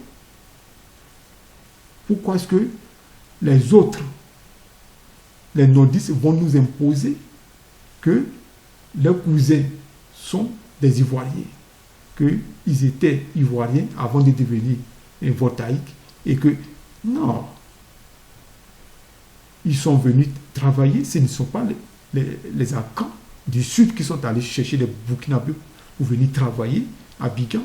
Pourquoi est-ce que les autres, les nordistes, vont nous imposer que leurs cousins sont des Ivoiriens, qu'ils étaient Ivoiriens avant de devenir voltaïques, et que non, ils sont venus travailler, ce ne sont pas les Akans du sud qui sont allés chercher les Burkinabés pour venir travailler à Abidjan.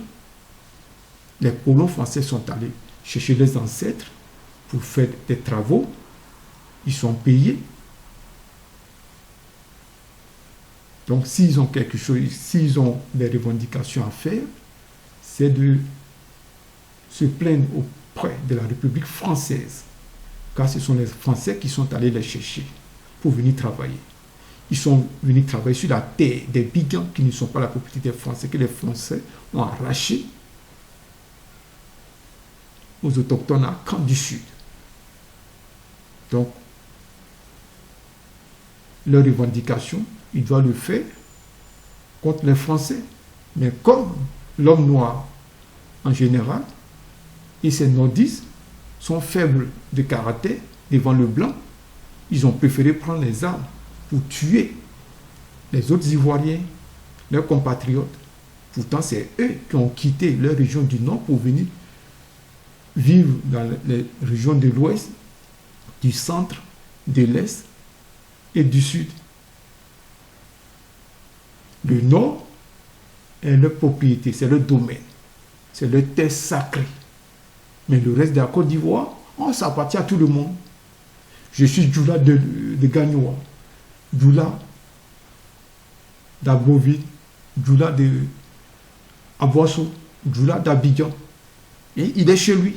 Les colons français sont allés chercher les ancêtres pour faire des travaux. Ils sont payés. Donc, s'ils ont quelque chose, s'ils ont des revendications à faire, c'est de se plaindre auprès de la République française. Car ce sont les Français qui sont allés les chercher pour venir travailler. Ils sont venus travailler sur la terre des Bigans qui ne sont pas la propriété des Français, que les Français ont arraché aux autochtones à Caen du Sud. Donc, leurs revendications, ils doivent le faire contre les Français. Mais comme l'homme noir, en général, et ces nordistes sont faibles de caractère devant le blanc, ils ont préféré prendre les armes pour tuer les autres Ivoiriens, leurs compatriotes. Pourtant, c'est eux qui ont quitté leur région du Nord pour venir vivre dans les régions de l'Ouest, du Centre, de l'Est et du Sud. Le Nord est leur propriété, c'est leur domaine, c'est leur terre sacrée. Mais le reste de la Côte d'Ivoire, ça appartient à tout le monde. Je suis Djoula de Gagnoa, Djoula d'Agboville, Djoula d'Aboisseau, Djoula d'Abidjan. Et il est chez lui.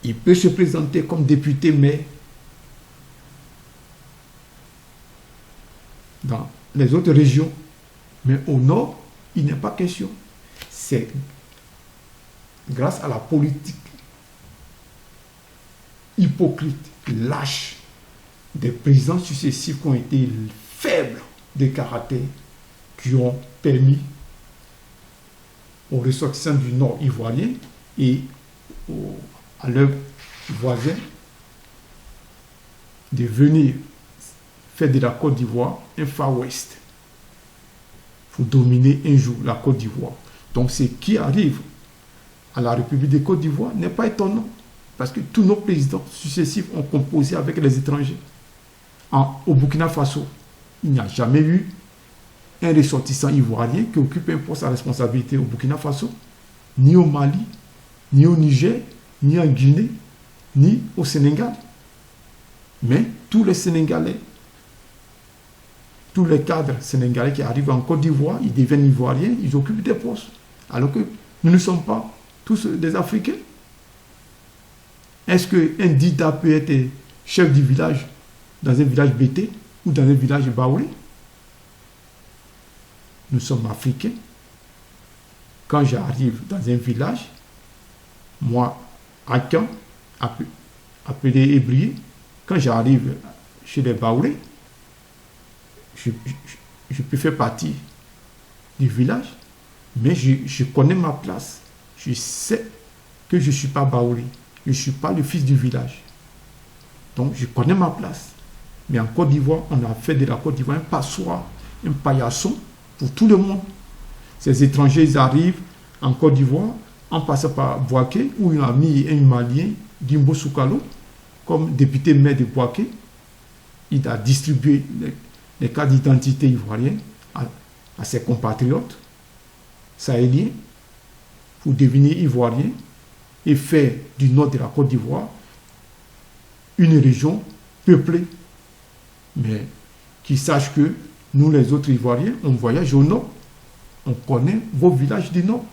Il peut se présenter comme député maire dans les autres régions. Mais au nord, il n'est pas question. C'est grâce à la politique hypocrite, lâche des présidents successifs qui ont été faibles de caractère, qui ont permis aux ressortissants du Nord ivoirien et à leurs voisins de venir faire de la Côte d'Ivoire un Far West pour dominer un jour la Côte d'Ivoire. Donc ce qui arrive à la République de Côte d'Ivoire n'est pas étonnant, parce que tous nos présidents successifs ont composé avec les étrangers. Au Burkina Faso, il n'y a jamais eu un ressortissant ivoirien qui occupe un poste à responsabilité au Burkina Faso, ni au Mali, ni au Niger, ni en Guinée, ni au Sénégal. Mais tous les Sénégalais, tous les cadres sénégalais qui arrivent en Côte d'Ivoire, ils deviennent ivoiriens, ils occupent des postes. Alors que nous ne sommes pas tous des Africains. Est-ce qu'un Dida peut être chef du village dans un village Bété ou dans un village Baoulé? Nous sommes Africains. Quand j'arrive dans un village, moi, Akan, appelé Ébrié, quand j'arrive chez les Baoulés, je peux faire partie du village, mais je connais ma place. Je sais que je ne suis pas Baoulé. Je ne suis pas le fils du village. Donc, je connais ma place. Mais en Côte d'Ivoire, on a fait de la Côte d'Ivoire un passoire, un paillasson pour tout le monde. Ces étrangers, ils arrivent en Côte d'Ivoire en passant par Boaké, où il a mis un Malien, Dimbo Soukalo, comme député maire de Boaké. Il a distribué les cartes d'identité ivoiriennes à ses compatriotes sahéliens pour devenir ivoiriens et faire du nord de la Côte d'Ivoire une région peuplée. Mais qu'ils sachent que nous, les autres Ivoiriens, on voyage au nord. On connaît vos villages du nord.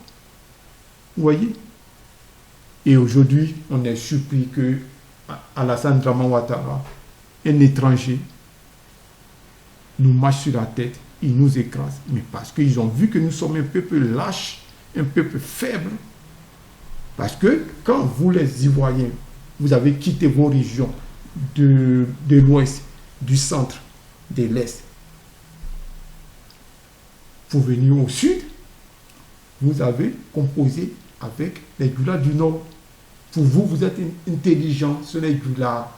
Vous voyez? Et aujourd'hui, on est surpris que Alassane Draman Ouattara, un étranger, nous marche sur la tête, il nous écrase. Mais parce qu'ils ont vu que nous sommes un peuple lâche un peuple faible. Parce que quand vous, les Ivoiriens, vous avez quitté vos régions de l'Ouest, du centre, de l'Est, pour venir au Sud, vous avez composé avec les Gula du Nord. Pour vous, vous êtes intelligent, ce n'est Gula.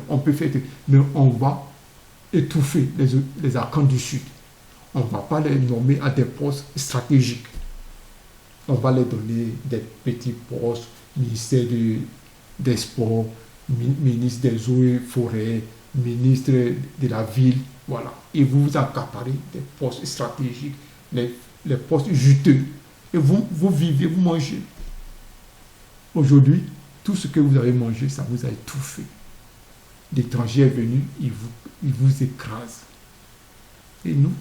On peut faire, mais on va étouffer les Arkans du Sud. On ne va pas les nommer à des postes stratégiques. On va les donner des petits postes, ministère des Sports, ministre des Eaux et Forêts, ministre de la Ville, voilà. Et vous accaparez des postes stratégiques, les postes juteux. Et vous vivez, vous mangez. Aujourd'hui, tout ce que vous avez mangé, ça vous a étouffé. L'étranger est venu, il vous écrase. Et nous,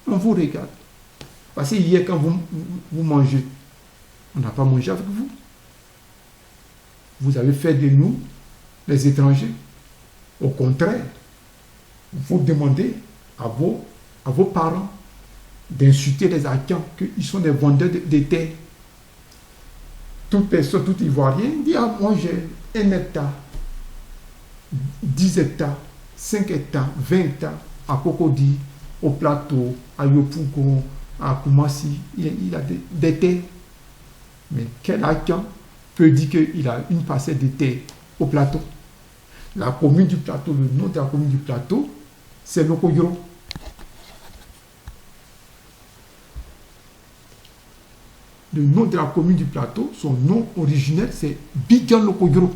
on vous regarde. Parce que hier, quand vous mangez, on n'a pas mangé avec vous. Vous avez fait de nous les étrangers. Au contraire, vous demandez à vos parents d'insulter les Arkans, qu'ils sont des vendeurs de terre. Toute personne, tout Ivoirien dit, ah, moi j'ai 1 hectare, 10 hectares, 5 hectares, 20 hectares à Cocody, au Plateau, à Yopougon, à Koumassi, il a des terres. Mais quel Arkan peut dire qu'il a une parcelle de terre au Plateau? La commune du Plateau, le nom de la commune du Plateau, c'est Lokoyoro. Le nom de la commune du Plateau, son nom originel, c'est Bigan Lokoyoro.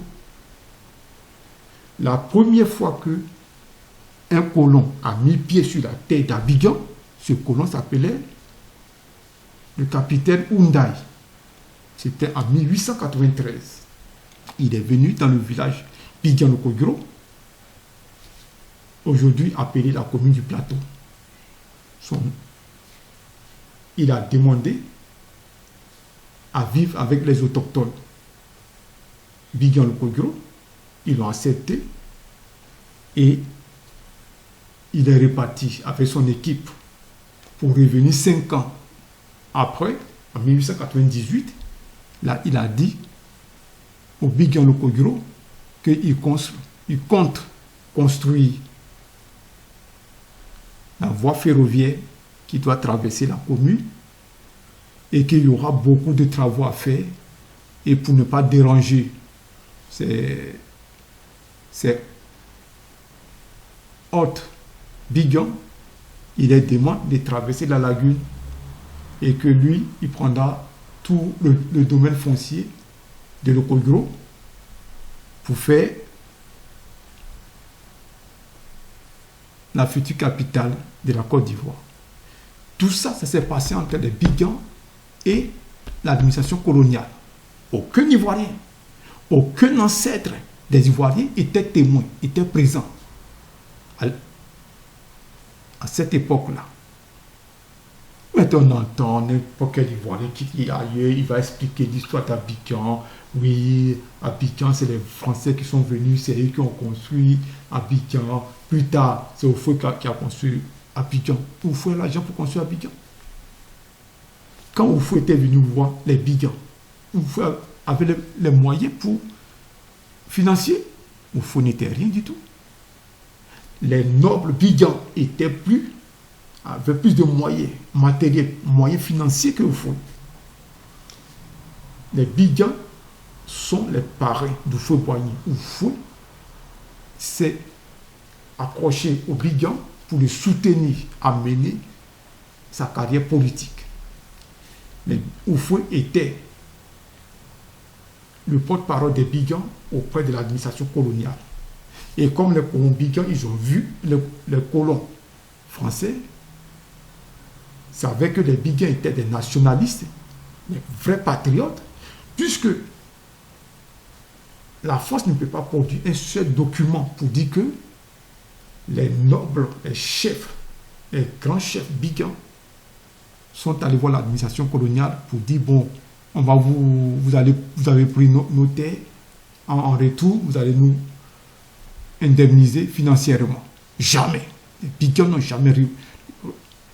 La première fois que un colon a mis pied sur la terre d'Abidjan, ce colon s'appelait le capitaine Oundaï. C'était en 1893. Il est venu dans le village Bigan Lokoyoro, aujourd'hui appelé la commune du Plateau. Il a demandé à vivre avec les autochtones. Bigan Lokoyoro, ils l'ont accepté et il est reparti avec son équipe pour revenir 5 ans après, en 1898. Là, il a dit au Bigan Lokoyoro qu'il compte construire la voie ferroviaire qui doit traverser la commune et qu'il y aura beaucoup de travaux à faire. Et pour ne pas déranger ces hôtes Bigan, il est demandé de traverser la lagune et que lui, il prendra tout le domaine foncier de Lokoyoro pour faire la future capitale de la Côte d'Ivoire. Tout ça, ça s'est passé entre les Bigan et l'administration coloniale. Aucun Ivoirien, aucun ancêtre des Ivoiriens était témoin, était présent à cette époque-là. Maintenant, on entend n'importe quel Ivoirien qui est ailleurs, il va expliquer l'histoire d'Abidjan. Oui, Abidjan, c'est les Français qui sont venus, c'est eux qui ont construit Abidjan. Plus tard, c'est Oufoué qui a construit Abidjan. Oufoué a l'argent pour construire Abidjan. Quand Oufoué était venu voir les Bigan, Oufoué avait les moyens pour financer. Oufoué n'était rien du tout. Les nobles Bigan avaient plus de moyens matériels, moyens financiers que Oufoué. Les Bigan sont les parrains d'Oufoué-Boigny. Oufoué s'est accroché aux Bigan pour le soutenir à mener sa carrière politique. Mais Oufoué était le porte-parole des Bigan auprès de l'administration coloniale. Et comme les colons Bigan, ils ont vu les colons français, savaient que les Bigan étaient des nationalistes, des vrais patriotes, puisque la France ne peut pas produire un seul document pour dire que les nobles, les chefs, les grands chefs Bigan sont allés voir l'administration coloniale pour dire, bon, on va vous avez pris nos terres, en retour, vous allez nous indemniser financièrement. Jamais. Les Bigan n'ont jamais.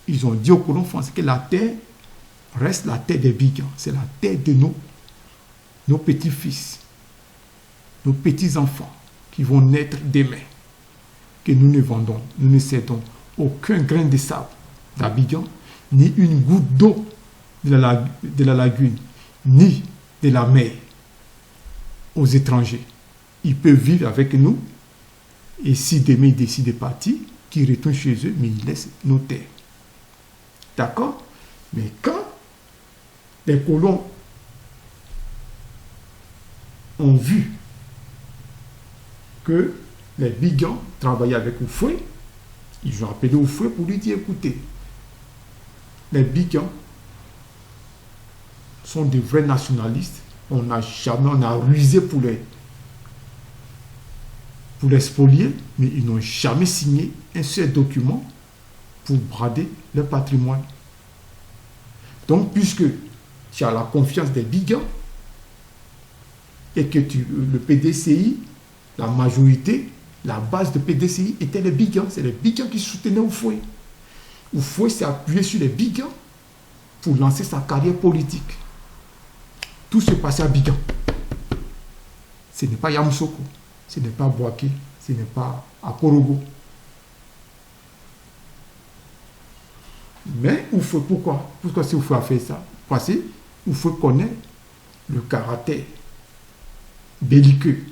Ils ont dit aux colons français que la terre reste la terre des Bigans. C'est la terre de nos petits-fils, nos petits-enfants qui vont naître demain, que nous ne vendons, nous ne cédons aucun grain de sable d'Abidjan, ni une goutte d'eau de la lagune, ni de la mer aux étrangers. Ils peuvent vivre avec nous, et si demain ils décident de partir, qu'ils retournent chez eux, mais ils laissent nos terres. D'accord? Mais quand les colons ont vu que les Bigans travaillaient avec Oufoué, ils ont appelé Oufoué pour lui dire, écoutez, les Bigans sont des vrais nationalistes, on a rusé pour les spolier, mais ils n'ont jamais signé un seul document pour brader leur patrimoine. Donc, puisque tu as la confiance des Bigans et que le PDCI, la majorité, la base de PDCI était les Bigans. C'est les Bigans qui soutenaient Oufoué. Oufoué s'est appuyé sur les Bigans pour lancer sa carrière politique. Tout se passait à Bigan. Ce n'est pas Yamoussoukro, ce n'est pas Bouaké, ce n'est pas Akorogo. Mais Oufoué, pourquoi? Pourquoi si Oufoué a fait ça? Parce que Oufoué connaît le caractère belliqueux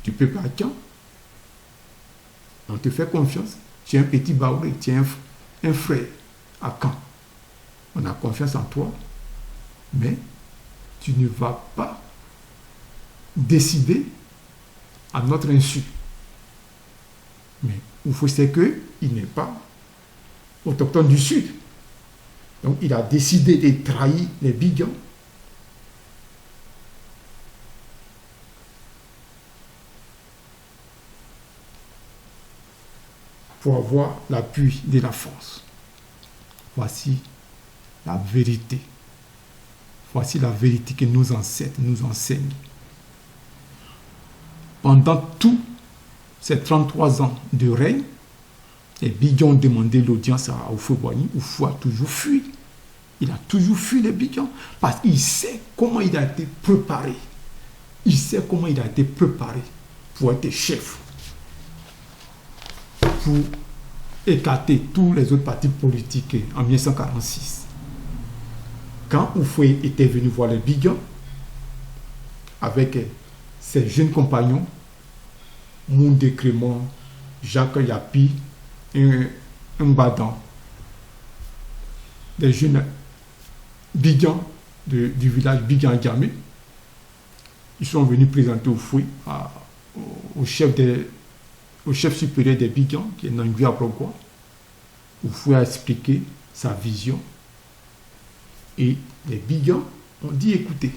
du peuple haïtien. On te fait confiance. Tu es un petit Baouré, tu es un frère à Caen. On a confiance en toi, mais tu ne vas pas décider à notre insu. Mais Oufoué sait qu'il n'est pas autochtone du Sud. Donc il a décidé de trahir les Bigans pour avoir l'appui de la France. Voici la vérité. Voici la vérité que nos ancêtres nous enseignent. Pendant tous ces 33 ans de règne, les Bigans ont demandé l'audience à Oufoué-Boigny. Oufoué a toujours fui. Il a toujours fui les Bigans parce qu'il sait comment il a été préparé. Il sait comment il a été préparé pour être chef, pour écarter tous les autres partis politiques en 1946. Quand Oufoué était venu voir les Bigans avec ses jeunes compagnons, Moundé Crémont, Jacques Yapi, un Badan, des jeunes Bigans du village Bigan-Gamé, ils sont venus présenter Oufoué au chef supérieur des Bigans, qui est Nangui Abrogwa. Oufoué a expliqué sa vision. Et les Bigans ont dit, écoutez,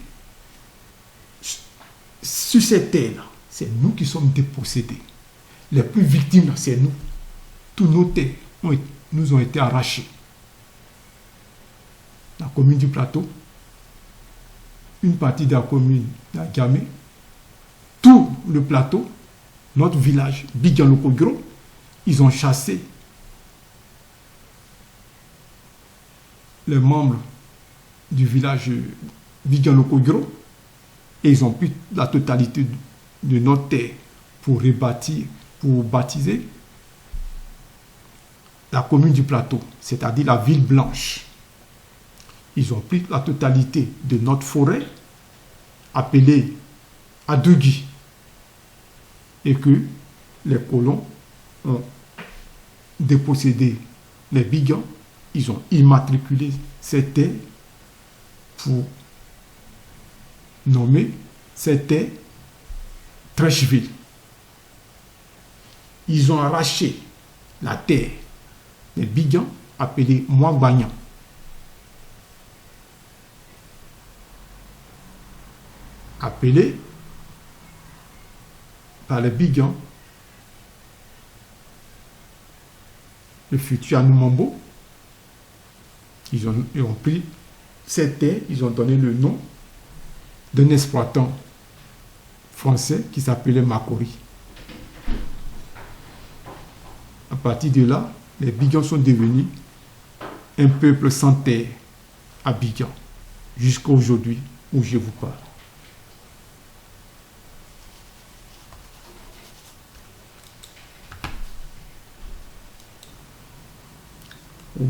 sur cette terre-là, c'est nous qui sommes dépossédés. Les plus victimes, c'est nous. Tous nos terres nous ont été arrachées. La commune du Plateau, une partie de la commune d'Agamé, tout le plateau, notre village, Bigan-Lokogro, ils ont chassé les membres du village Bigan-Lokogro et ils ont pris la totalité de notre terre pour rebâtir, pour baptiser la commune du Plateau, c'est-à-dire la ville blanche. Ils ont pris la totalité de notre forêt appelée Adugui et que les colons ont dépossédé les Bigans. Ils ont immatriculé cette terre pour nommer cette terre Trècheville. Ils ont arraché la terre des Bigans appelée Mouagbagnan. Appelée par les Bigans le futur Anoumambo. Ils ont pris cette terre, ils ont donné le nom d'un exploitant français qui s'appelait Makori. À partir de là, les Bigans sont devenus un peuple sans terre, Abidjan, jusqu'à aujourd'hui où je vous parle.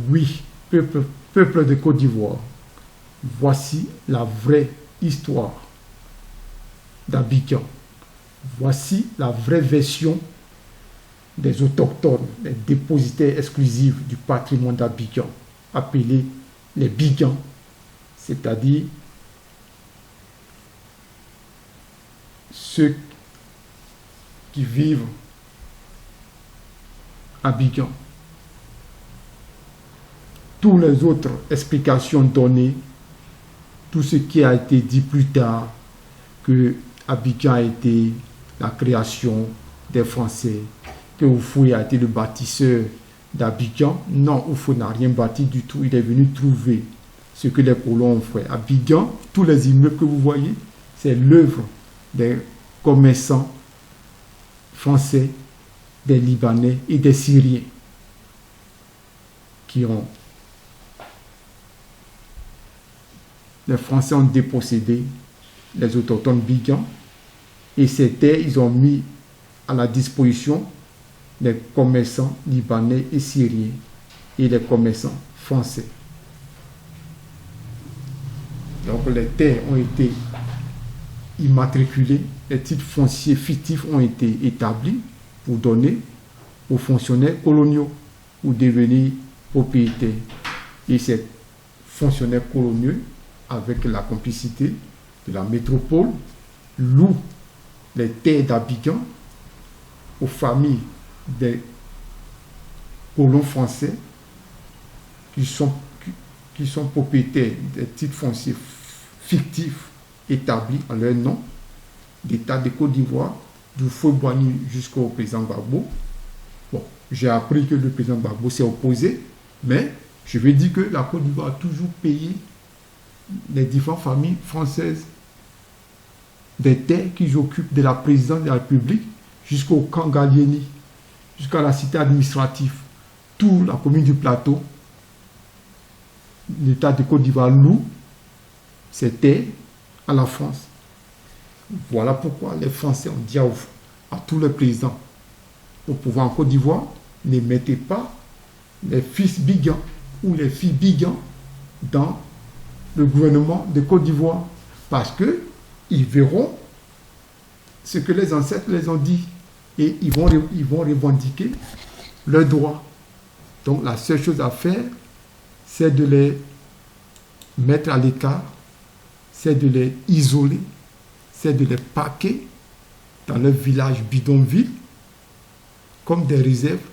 Oui, peuple de Côte d'Ivoire, voici la vraie histoire d'Abidjan. Voici la vraie version des autochtones, les dépositaires exclusifs du patrimoine d'Abidjan, appelés les Bigans, c'est-à-dire ceux qui vivent à Abidjan. Toutes les autres explications données, tout ce qui a été dit plus tard, que Abidjan a été la création des Français, que Houphouët a été le bâtisseur d'Abidjan. Non, Houphouët n'a rien bâti du tout. Il est venu trouver ce que les colons ont fait. Abidjan, tous les immeubles que vous voyez, c'est l'œuvre des commerçants français, des Libanais et des Syriens qui ont... Les Français ont dépossédé les autochtones Bigans et ces terres, ils ont mis à la disposition des commerçants libanais et syriens et les commerçants français. Donc les terres ont été immatriculées, les titres fonciers fictifs ont été établis pour donner aux fonctionnaires coloniaux pour devenir propriétaires. Et ces fonctionnaires coloniaux, avec la complicité de la métropole, louent les terres d'Abidjan aux familles des colons français qui sont propriétaires des titres fonciers fictifs établis en leur nom, d'État de Côte d'Ivoire, du Houphouët-Boigny jusqu'au président Gbagbo. Bon, j'ai appris que le président Gbagbo s'est opposé, mais je veux dire que la Côte d'Ivoire a toujours payé les différentes familles françaises des terres qu'ils occupent de la présidence de la République jusqu'au camp Gallieni, jusqu'à la cité administrative, toute la commune du Plateau. L'État de Côte d'Ivoire loue ces terres à la France. Voilà pourquoi les Français ont dit à tous les présidents au pouvoir en Côte d'Ivoire, ne mettez pas les fils Bigans ou les filles Bigans dans le gouvernement de Côte d'Ivoire, parce que ils verront ce que les ancêtres les ont dit et ils vont revendiquer leurs droits. Donc la seule chose à faire, c'est de les mettre à l'écart, c'est de les isoler, c'est de les paquer dans leur village bidonville comme des réserves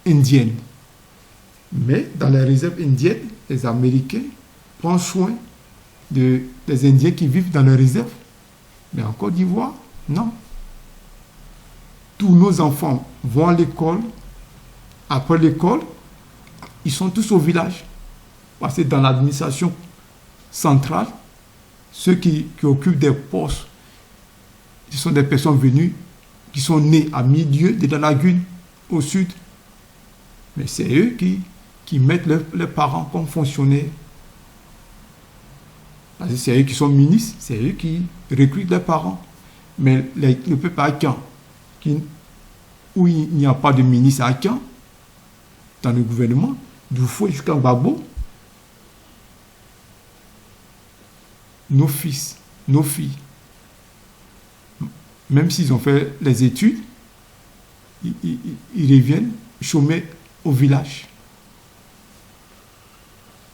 indiennes. Mais dans les réserves indiennes, les Américains prennent soin des Indiens qui vivent dans les réserves. Mais en Côte d'Ivoire, non. Tous nos enfants vont à l'école. Après l'école, ils sont tous au village. Parce que dans l'administration centrale, ceux qui occupent des postes, ce sont des personnes venues, qui sont nées à milieu de la lagune, au sud. Mais c'est eux qui mettent leurs parents comme fonctionnaires. Parce que c'est eux qui sont ministres, c'est eux qui recrutent leurs parents. Mais le peuple haïtien, où il n'y a pas de ministre haïtien, dans le gouvernement, du Houphouët jusqu'à Gbagbo, nos fils, nos filles, même s'ils ont fait les études, ils reviennent chômer au village.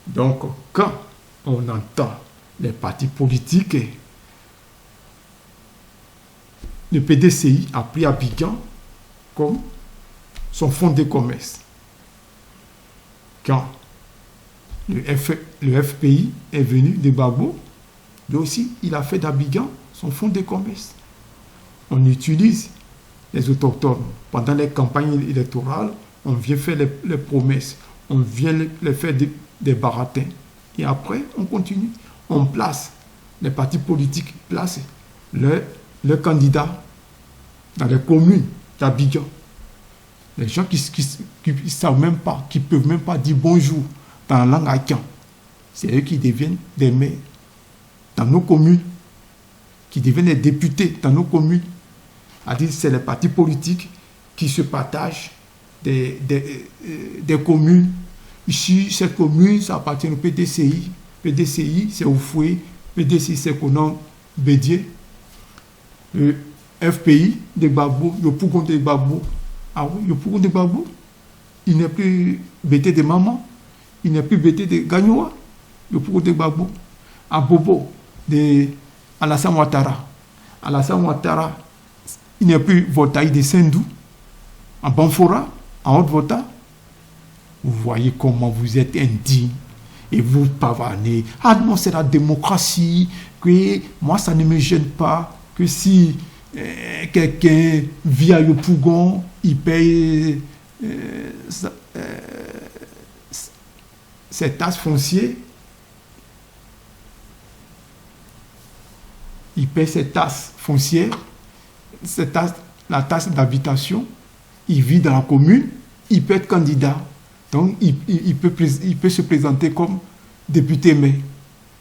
Donc, quand on entend les partis politiques, le PDCI a pris Abidjan comme son fonds de commerce. Quand le FPI est venu de Gbagbo, lui aussi, il a fait d'Abidjan son fonds de commerce. On utilise les autochtones. Pendant les campagnes électorales, on vient faire les promesses, on vient les faire des baratins. Et après, on continue. On place, les partis politiques placent leurs candidats dans les communes d'Abidjan. Les gens qui ne savent même pas, qui ne peuvent même pas dire bonjour dans la langue haïtienne. c'est eux qui deviennent des maires dans nos communes, qui deviennent des députés dans nos communes. C'est-à-dire c'est les partis politiques qui se partagent des communes. Ici, cette commune, ça appartient au PDCI. PDCI, c'est Oufoué. PDCI, c'est Konan Bédié. Le FPI, des Babou, le Pougon des Babou. Ah oui, le Pougon des Babou, il n'est plus BT de maman. Il n'est plus BT de Gagnoua. Le Pougon des Babou. À Bobo, de Alassane Ouattara. Alassane Ouattara, il n'est plus Voltaï de Sendou. À Banfora, en Haute-Volta. Vous voyez comment vous êtes indigne et vous pavanez. Ah non, c'est la démocratie, que moi ça ne me gêne pas, que si quelqu'un vit à Yopougon, il paye ses taxes foncières, il paye ses taxes foncières, la taxe d'habitation, il vit dans la commune, il peut être candidat. Donc, il peut se présenter comme député maire.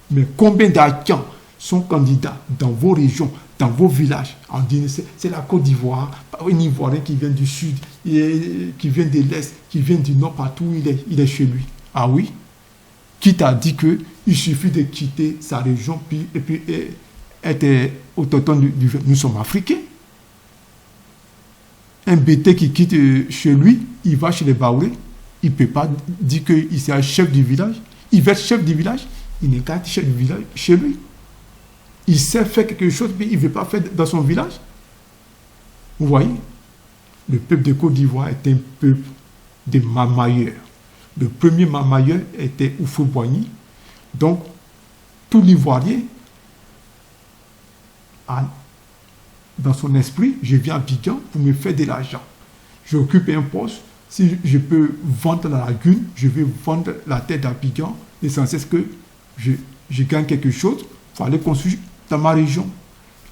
Mais combien d'Haïtiens sont candidats dans vos régions, dans vos villages? On dit c'est la Côte d'Ivoire, un Ivoirien qui vient du sud, qui vient de l'est, qui vient du nord, partout où il est chez lui. Ah oui? Qui t'a dit qu'il suffit de quitter sa région et puis être autochtone du Nous sommes africains. Un BT qui quitte chez lui, il va chez les Baoulés. Il ne peut pas dire qu'il est un chef du village. Il veut être chef du village. Il n'est qu'un chef du village chez lui. Il sait faire quelque chose, mais il ne veut pas faire dans son village. Vous voyez? Le peuple de Côte d'Ivoire est un peuple de mamailleurs. Le premier mamailleur était Houphouët-Boigny. Donc, tout l'Ivoirien a dans son esprit, je viens à Abidjan pour me faire de l'argent. J'occupe un poste. Si je peux vendre la lagune, je vais vendre la terre d'Abidjan. L'essentiel, c'est que je gagne quelque chose. Il faut aller construire dans ma région.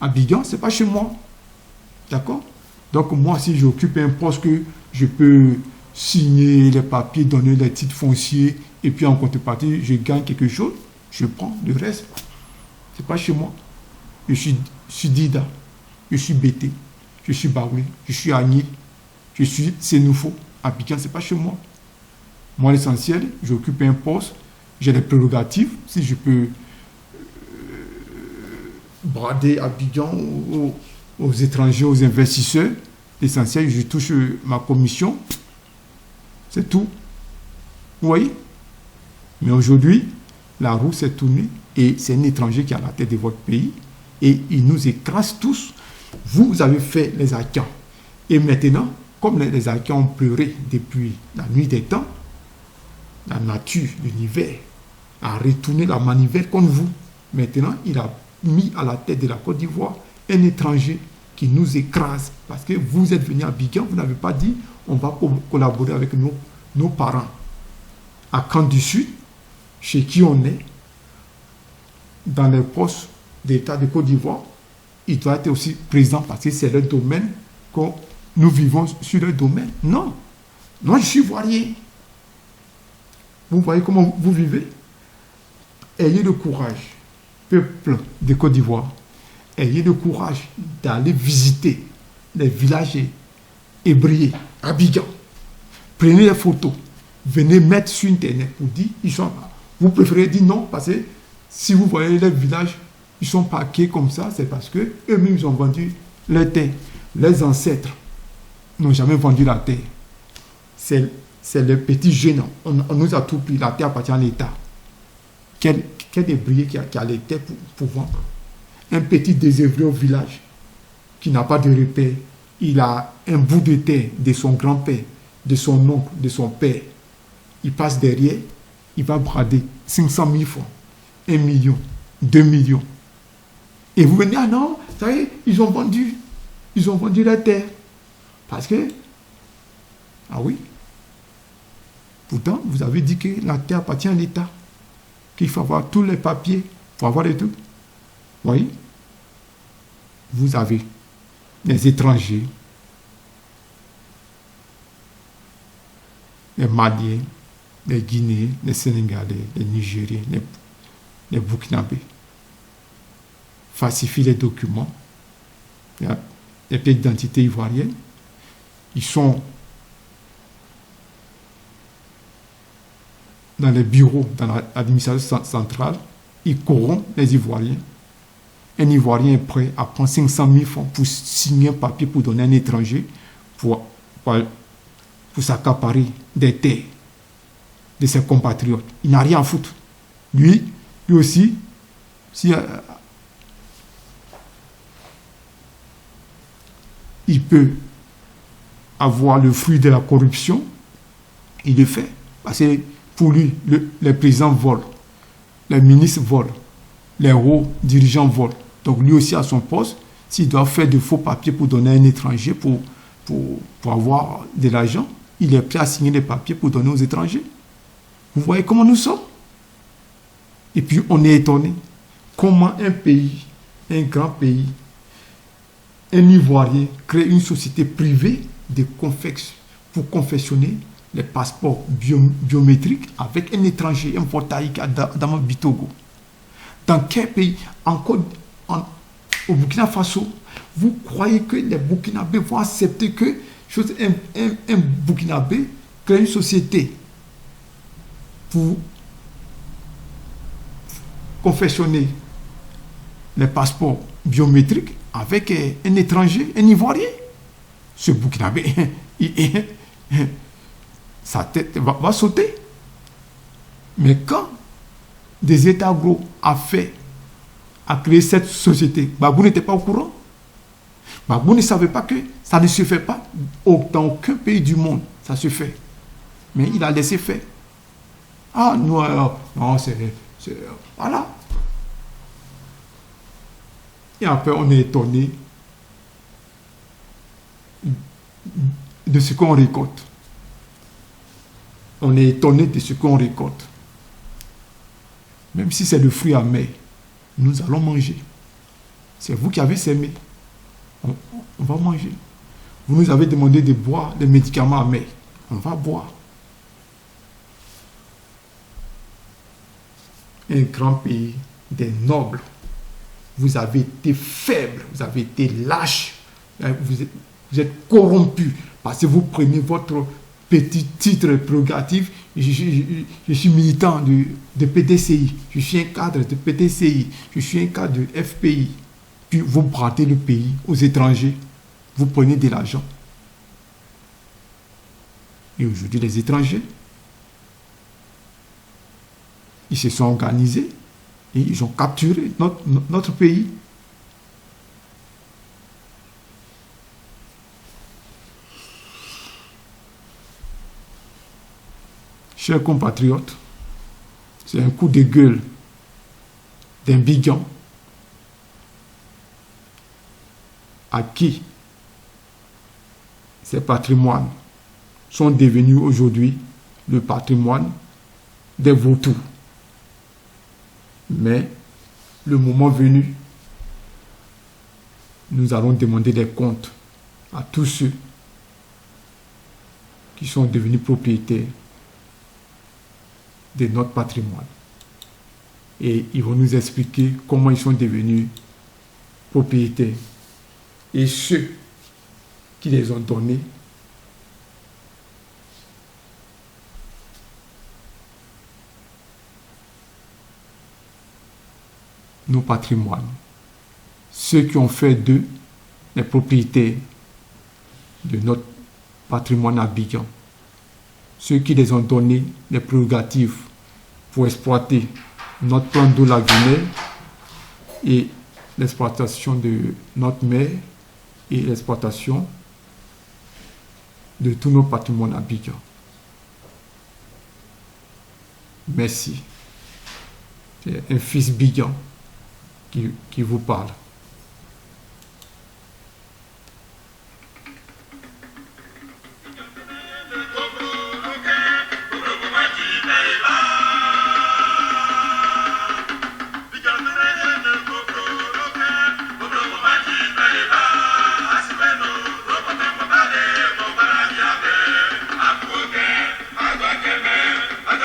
Abidjan, ce n'est pas chez moi. D'accord? Donc, moi, si j'occupe un poste que je peux signer les papiers, donner les titres fonciers, et puis en contrepartie, je gagne quelque chose, je prends le reste. Ce n'est pas chez moi. Je suis Dida, je suis Bété, je suis Baoulé, je suis Agni, je suis Sénoufo. Abidjan, ce n'est pas chez moi. Moi, l'essentiel, j'occupe un poste, j'ai des prérogatives. Si je peux brader Abidjan aux étrangers, aux investisseurs, l'essentiel, je touche ma commission. C'est tout. Vous voyez? Mais aujourd'hui, la roue s'est tournée et c'est un étranger qui est à la tête de votre pays et il nous écrase tous. Vous avez fait les Haïtiens. Et maintenant, comme les Haïtiens ont pleuré depuis la nuit des temps, la nature, l'univers, a retourné la manivelle contre vous. Maintenant, il a mis à la tête de la Côte d'Ivoire un étranger qui nous écrase. Parce que vous êtes venu à Abidjan, vous n'avez pas dit on va collaborer avec nos parents. À Camp du Sud, chez qui on est, dans les postes d'État de Côte d'Ivoire, il doit être aussi présent parce que c'est le domaine que nous vivons sur le domaine. Non. Non, je suis ivoirien. Vous voyez comment vous vivez? Ayez le courage, peuple de Côte d'Ivoire, ayez le courage d'aller visiter les villages hébriés, Abidjan. Prenez les photos, venez mettre sur Internet pour dire, ils sont là. Vous préférez dire non, parce que si vous voyez les villages, ils sont parqués comme ça, c'est parce que eux-mêmes ils ont vendu leur terre. Les ancêtres n'ont jamais vendu la terre. C'est le petit jeune. On nous a tout pris. La terre appartient à l'État. Quel débrouillé qui a les terres pour vendre? Un petit désœuvré au village qui n'a pas de repère. Il a un bout de terre de son grand-père, de son oncle, de son père. Il passe derrière, il va brader 500 000 francs, 1 million, 2 millions. Et vous venez, ah non, ça y est, ils ont vendu la terre. Parce que, ah oui, pourtant, vous avez dit que la terre appartient à l'État, qu'il faut avoir tous les papiers, il faut avoir les tout. Vous voyez, vous avez les étrangers, les Maliens, les Guinéens, les Sénégalais, les Nigériens, les Burkinabés falsifient les documents, les pièces d'identité ivoiriennes. Ils sont dans les bureaux, dans l'administration centrale, ils corrompent les Ivoiriens. Un Ivoirien est prêt à prendre 500 000 francs pour signer un papier pour donner à un étranger pour s'accaparer des terres de ses compatriotes. Il n'a rien à foutre. Lui aussi, si il peut avoir le fruit de la corruption, il le fait. Parce que pour lui, les présidents volent, les ministres volent, les hauts dirigeants volent. Donc lui aussi à son poste, s'il doit faire de faux papiers pour donner à un étranger pour avoir de l'argent, il est prêt à signer des papiers pour donner aux étrangers. Vous voyez comment nous sommes? Et puis on est étonné. Comment un pays, un grand pays, un Ivoirien crée une société privée pour confectionner les passeports biométriques avec un étranger, un voltaïque dans Bitogo. Dans quel pays? Encore au Burkina Faso, vous croyez que les Burkinabés vont accepter que un Burkinabé crée une société pour confectionner les passeports biométriques avec un étranger, un Ivoirien? Ce Burkinabé, sa tête va sauter. Mais quand des États gros a créé cette société, Babou n'était pas au courant. Babou ne savait pas que ça ne se fait pas dans aucun pays du monde. Ça se fait. Mais il a laissé faire. Ah non, c'est voilà. Et après, on est étonné de ce qu'on récolte. On est étonné de ce qu'on récolte. Même si c'est le fruit amer, nous allons manger. C'est vous qui avez sémé. On va manger. Vous nous avez demandé de boire des médicaments amers. On va boire. Un grand pays, des nobles. Vous avez été faibles, vous avez été lâches, vous êtes corrompus parce que vous prenez votre petit titre prérogatif. Je suis militant de PDCI, je suis un cadre de PDCI, je suis un cadre de FPI. Puis vous bradez le pays aux étrangers, vous prenez de l'argent. Et aujourd'hui, les étrangers, ils se sont organisés et ils ont capturé notre pays. Chers compatriotes, c'est un coup de gueule d'un bigan à qui ces patrimoines sont devenus aujourd'hui le patrimoine des vautours. Mais le moment venu, nous allons demander des comptes à tous ceux qui sont devenus propriétaires de notre patrimoine. Et ils vont nous expliquer comment ils sont devenus propriétaires. Et ceux qui les ont donnés nos patrimoines. Ceux qui ont fait d'eux les propriétaires de notre patrimoine à Abidjan. Ceux qui les ont donné les prérogatives pour exploiter notre plan d'eau lagunaire et l'exploitation de notre mer et l'exploitation de tous nos patrimoines à Abidjan. Merci. C'est un fils Bidjan qui vous parle. Agua que me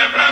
Member